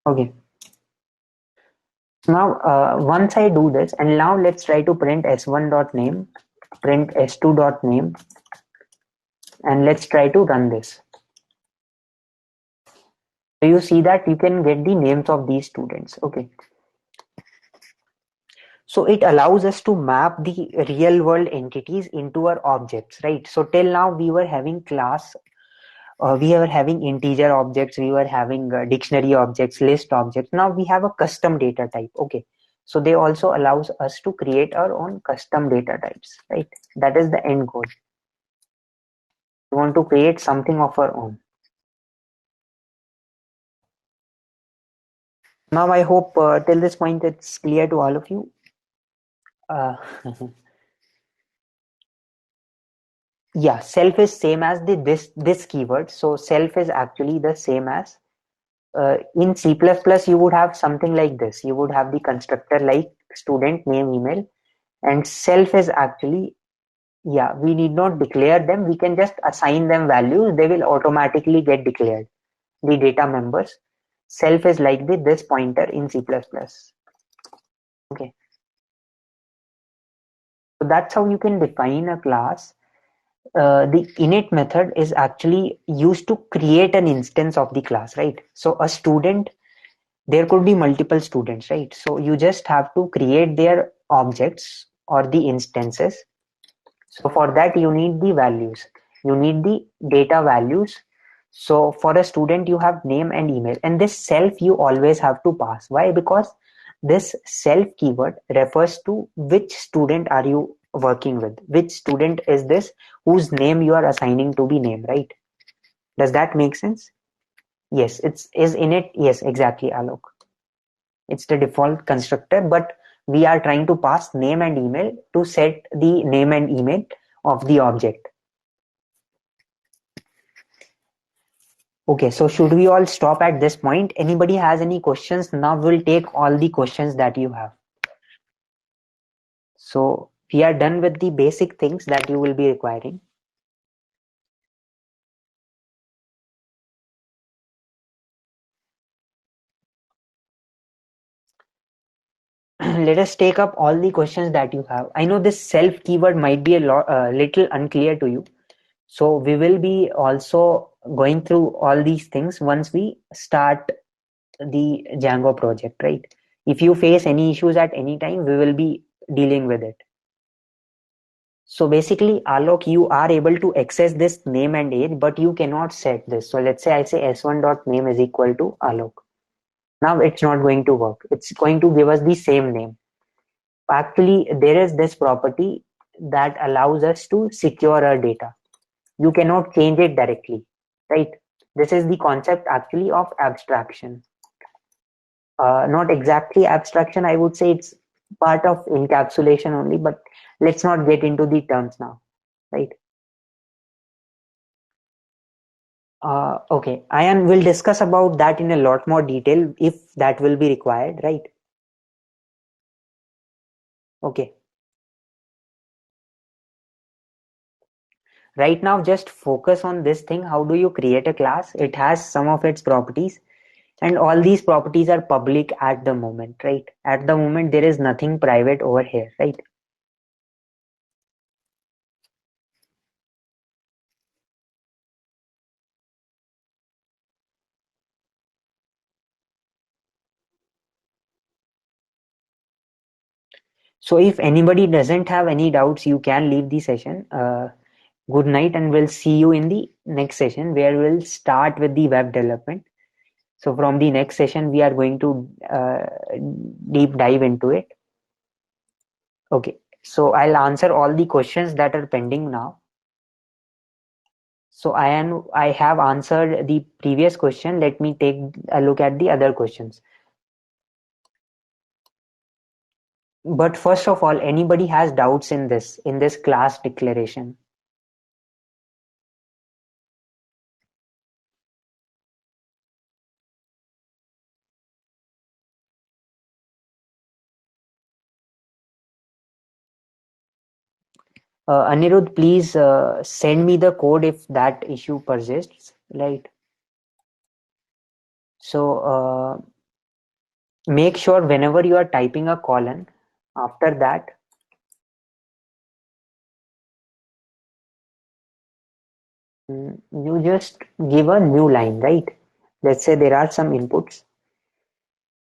Okay. Now, once I do this, and now let's try to print s1.name, print s2.name, and let's try to run this. So you see that you can get the names of these students. Okay. So it allows us to map the real world entities into our objects, right? So till now we were having class, we were having integer objects, we were having dictionary objects, list objects. Now we have a custom data type. Okay. So they also allows us to create our own custom data types, right? That is the end goal. We want to create something of our own. Now I hope till this point it's clear to all of you. Uh, yeah, self is same as the this keyword. So self is actually the same as in C++. You would have something like this. You would have the constructor like student name email, and self is actually, yeah, we need not declare them. We can just assign them values. They will automatically get declared, the data members. Self is like this pointer in C++. Okay, so that's how you can define a class. The init method is actually used to create an instance of the class, right? So a student there could be multiple students, right? So you just have to create their objects or the instances. So for that, you need the values. You need the data values. So for a student, you have name and email, and this self you always have to pass. Why? Because this self keyword refers to which student are you working with, which student is this whose name you are assigning to be name, right? Does that make sense? Yes, it's is in it. Yes, exactly, Alok. It's the default constructor, but we are trying to pass name and email to set the name and email of the object. Okay, so should we all stop at this point? Anybody has any questions? Now we'll take all the questions that you have. So we are done with the basic things that you will be requiring. Let us take up all the questions that you have. I know this self keyword might be a little unclear to you. So we will be also going through all these things once we start the Django project, right? If you face any issues at any time, we will be dealing with it. So basically, Alok, you are able to access this name and age, but you cannot set this. So let's say I say s1.name is equal to Alok. Now it's not going to work. It's going to give us the same name. Actually, there is this property that allows us to secure our data. You cannot change it directly, right? This is the concept actually of abstraction. Not exactly abstraction, I would say it's part of encapsulation only, but let's not get into the terms now, right? Okay, Ayan will discuss about that in a lot more detail if that will be required, right? Okay, right now just focus on this thing. How do you create a class? It has some of its properties, and all these properties are public at the moment, right? At the moment, there is nothing private over here, right? So if anybody doesn't have any doubts, you can leave the session. Good night, and we'll see you in the next session where we'll start with the web development. So from the next session, we are going to deep dive into it. Okay, so I'll answer all the questions that are pending now. So I have answered the previous question. Let me take a look at the other questions. But first of all, anybody has doubts in this class declaration? Anirudh, please send me the code if that issue persists, right? So make sure whenever you are typing a colon, after that, you just give a new line, right? Let's say there are some inputs,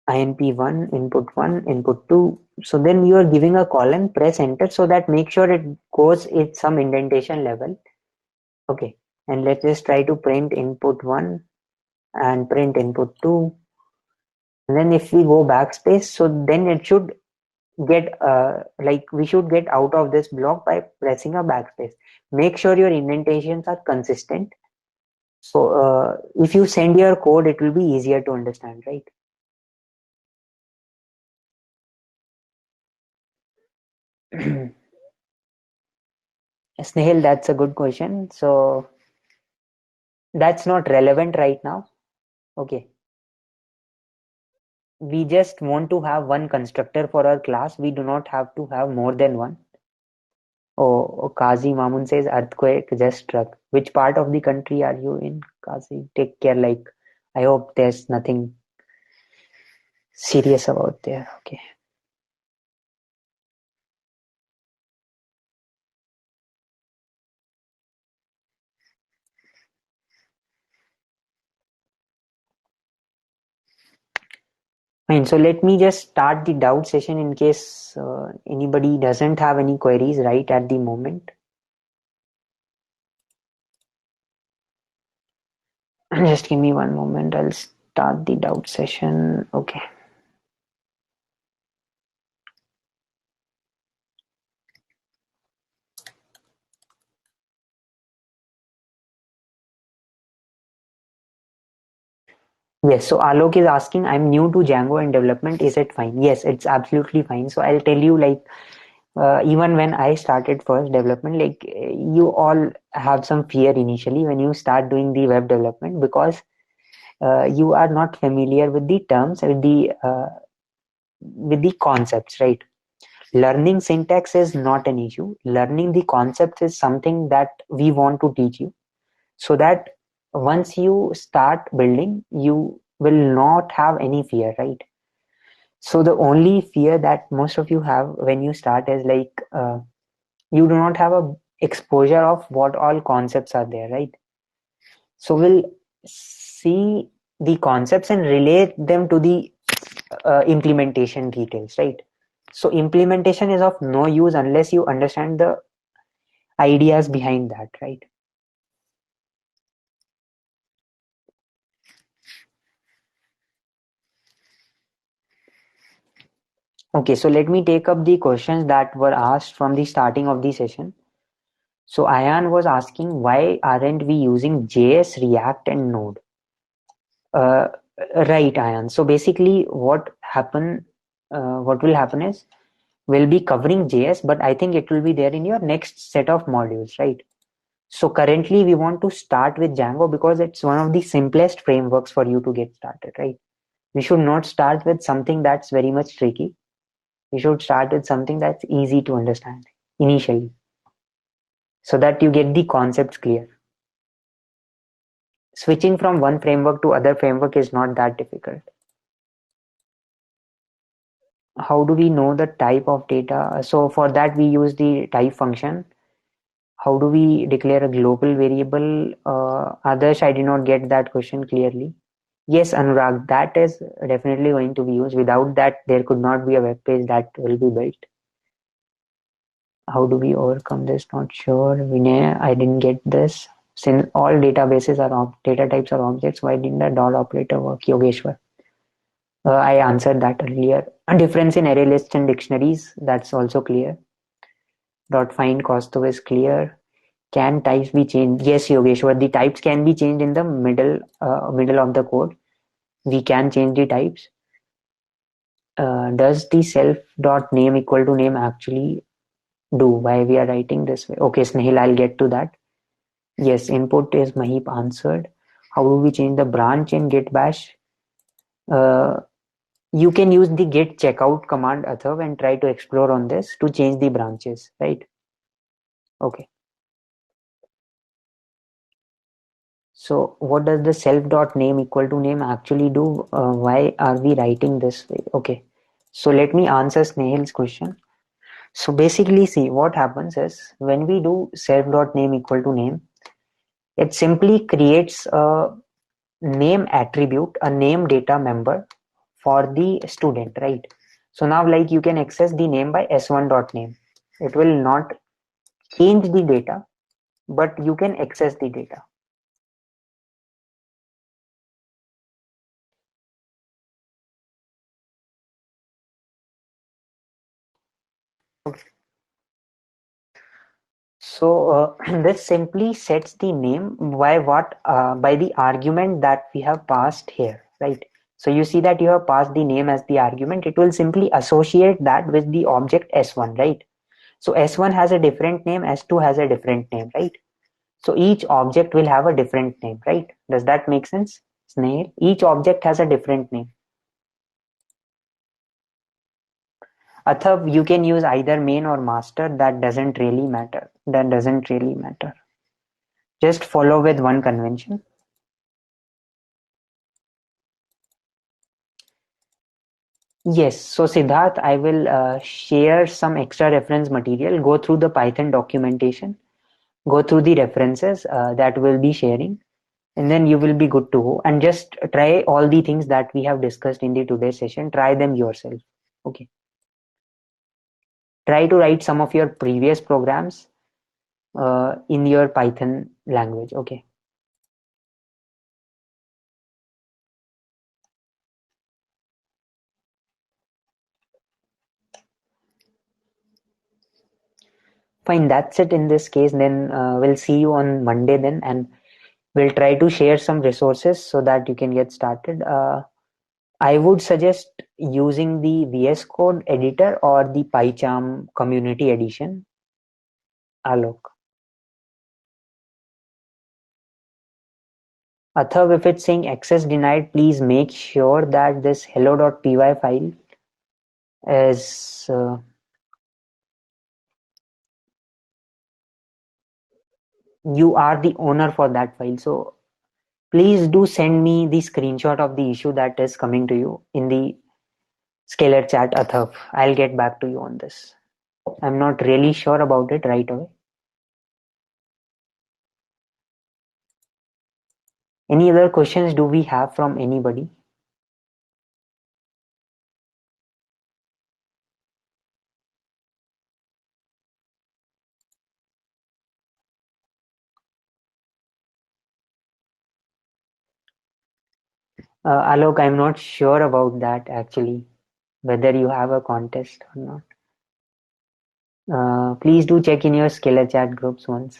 INP1, input 1, input 2. So then you are giving a colon, press enter so that make sure it goes at some indentation level. Okay. And let's just try to print input 1 and print input 2. And then if we go backspace, so then it should get like we should get out of this block by pressing a backspace. Make sure your indentations are consistent. So if you send your code, it will be easier to understand, right? Snehal, that's a good question. So that's not relevant right now. Okay. We just want to have one constructor for our class. We do not have to have more than one. Oh, Kazi Mamun says earthquake just struck. Which part of the country are you in, Kazi? Take care. Like, I hope there's nothing serious about there. Okay. Fine. So let me just start the doubt session in case anybody doesn't have any queries right at the moment. Just give me one moment. I'll start the doubt session. Okay. Yes, so Alok is asking, I'm new to Django and development. Is it fine? Yes, it's absolutely fine. So I'll tell you, like, even when I started first development, like, you all have some fear initially when you start doing the web development because you are not familiar with the terms, with the concepts, right? Learning syntax is not an issue. Learning the concepts is something that we want to teach you so that once you start building, you will not have any fear, right? So the only fear that most of you have when you start is like you do not have a exposure of what all concepts are there, right? So we'll see the concepts and relate them to the implementation details, right? So implementation is of no use unless you understand the ideas behind that, right? Okay, so let me take up the questions that were asked from the starting of the session. So Ayan was asking, why aren't we using JS, React, and Node? Uh, right, Ayan. So basically, what will happen is we'll be covering JS, but I think it will be there in your next set of modules, right? So currently, we want to start with Django because it's one of the simplest frameworks for you to get started, right? We should not start with something that's very much tricky. We should start with something that's easy to understand initially so that you get the concepts clear. Switching from one framework to other framework is not that difficult. How do we know the type of data? So for that we use the type function. How do we declare a global variable? Others, I did not get that question clearly. Yes, Anurag, that is definitely going to be used. Without that, there could not be a web page that will be built. How do we overcome this? Not sure. Vinay, I didn't get this. Since all databases are data types are objects, why didn't the dot operator work? Yogeshwar. I answered that earlier. A difference in array lists and dictionaries, that's also clear. Dot find Kosto is clear. Can types be changed? Yes, Yogeshwar, the types can be changed in the middle of the code. We can change the types. Does the self dot name equal to name actually do? Why we are writing this way? Okay, Snehil, I'll get to that. Yes, input is Mahip answered. How do we change the branch in git bash? Uh, you can use the git checkout command, Athav, and try to explore on this to change the branches, right? Okay. So what does the self dot name equal to name actually do? Why are we writing this way? Okay. So let me answer Snehil's question. So basically, see what happens is when we do self dot name equal to name, it simply creates a name attribute, a name data member for the student, right? So now like you can access the name by s1 dot name. It will not change the data, but you can access the data. So this simply sets the name by the argument that we have passed here, right? So you see that you have passed the name as the argument. It will simply associate that with the object s1, right? So s1 has a different name, s2 has a different name, right? So each object will have a different name, right? Does that make sense, Snail? Each object has a different name. Athav, you can use either main or master. That doesn't really matter. That doesn't really matter. Just follow with one convention. Yes, so Siddharth, I will share some extra reference material. Go through the Python documentation. Go through the references that we'll be sharing. and then you will be good to go. And just try all the things that we have discussed in the today's session. Try them yourself. Okay. Try to write some of your previous programs in your Python language. Okay. Fine, that's it in this case. Then we'll see you on Monday then, and we'll try to share some resources so that you can get started. I would suggest using the VS Code editor or the PyCharm community edition. Alok. Athav, if it's saying access denied, please make sure that this hello.py file is you are the owner for that file. So please do send me the screenshot of the issue that is coming to you in the Scalar chat, Athav. I'll get back to you on this. I'm not really sure about it right away. Any other questions do we have from anybody? Alok, I'm not sure about that actually, whether you have a contest or not. Please do check in your Scalar chat groups once.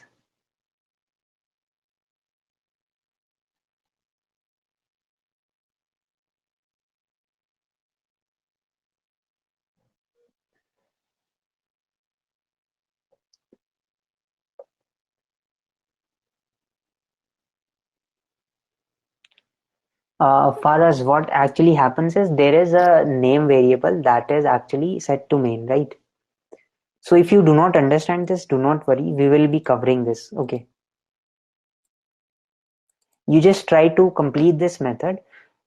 Far as what actually happens is there is a name variable that is actually set to main, right? So if you do not understand this, do not worry. We will be covering this. Okay. You just try to complete this method.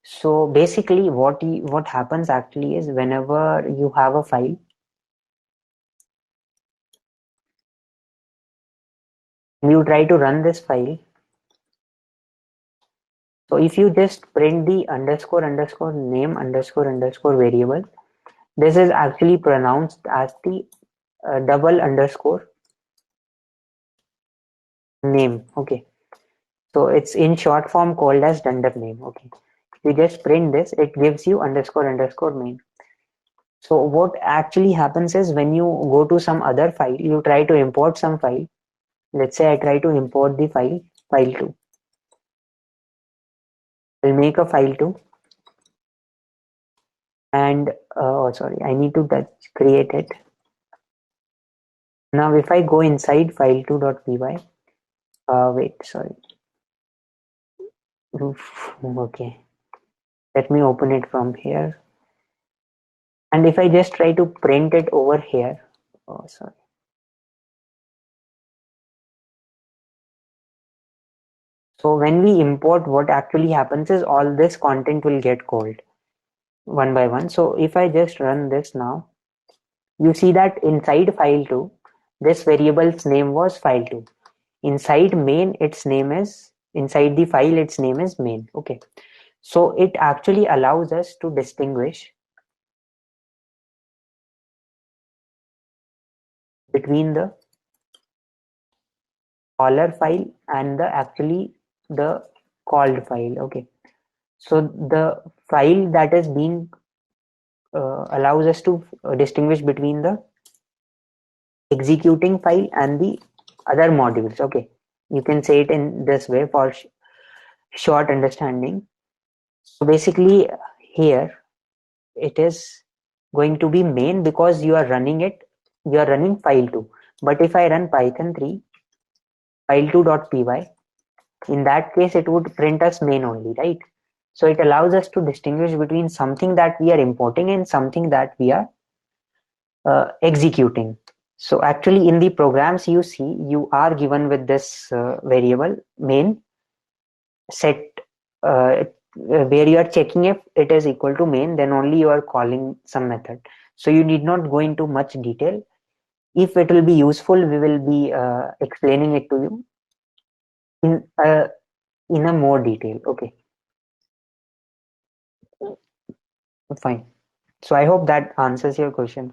So basically what happens actually is whenever you have a file, you try to run this file. So if you just print the underscore underscore name underscore underscore variable, this is actually pronounced as the double underscore name. Okay. So it's in short form called as dunder name. Okay. If you just print this, it gives you underscore underscore main. So what actually happens is when you go to some other file, you try to import some file. Let's say I try to import the file2. I'll make a file2 and oh sorry, I need to create it. Now if I go inside file2.py, wait, sorry. Okay, let me open it from here. And if I just try to print it over here, oh sorry. So when we import, what actually happens is all this content will get called one by one. So if I just run this now, you see that inside file2, this variable's name was file2. Inside main, its name is, inside the file, its name is main. Okay. So it actually allows us to distinguish between the caller file and the actually the called file. Okay. So the file that is being allows us to distinguish between the executing file and the other modules. Okay. You can say it in this way for short understanding. So basically here it is going to be main because you are running file2. But if I run python3 file2.py, in that case it would print us main only, right? So it allows us to distinguish between something that we are importing and something that we are executing. So actually in the programs you see, you are given with this variable main set where you are checking if it is equal to main, then only you are calling some method. So you need not go into much detail. If it will be useful, we will be explaining it to you. in a more detail. Okay, fine. So I hope that answers your question.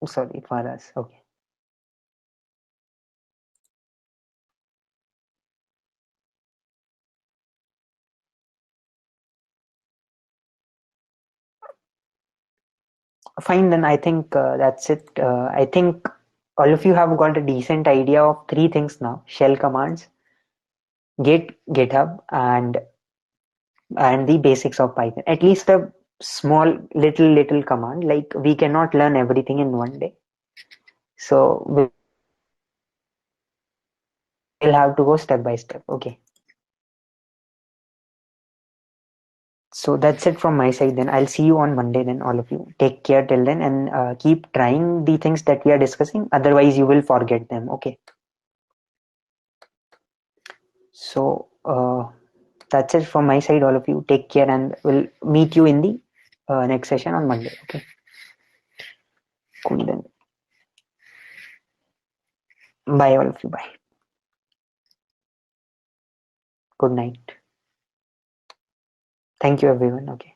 Sorry, for us. Okay. Fine, then I think that's it. I think all of you have got a decent idea of three things now: shell commands, Git, GitHub, and the basics of Python. At least a small little command. Like we cannot learn everything in one day, so we'll have to go step by step. Okay. So that's it from my side. Then I'll see you on Monday. Then all of you take care till then, and keep trying the things that we are discussing. Otherwise, you will forget them. Okay. So that's it from my side. All of you take care, and we'll meet you in the next session on Monday. Okay. Cool then. Bye, all of you. Bye. Good night. Thank you, everyone. Okay.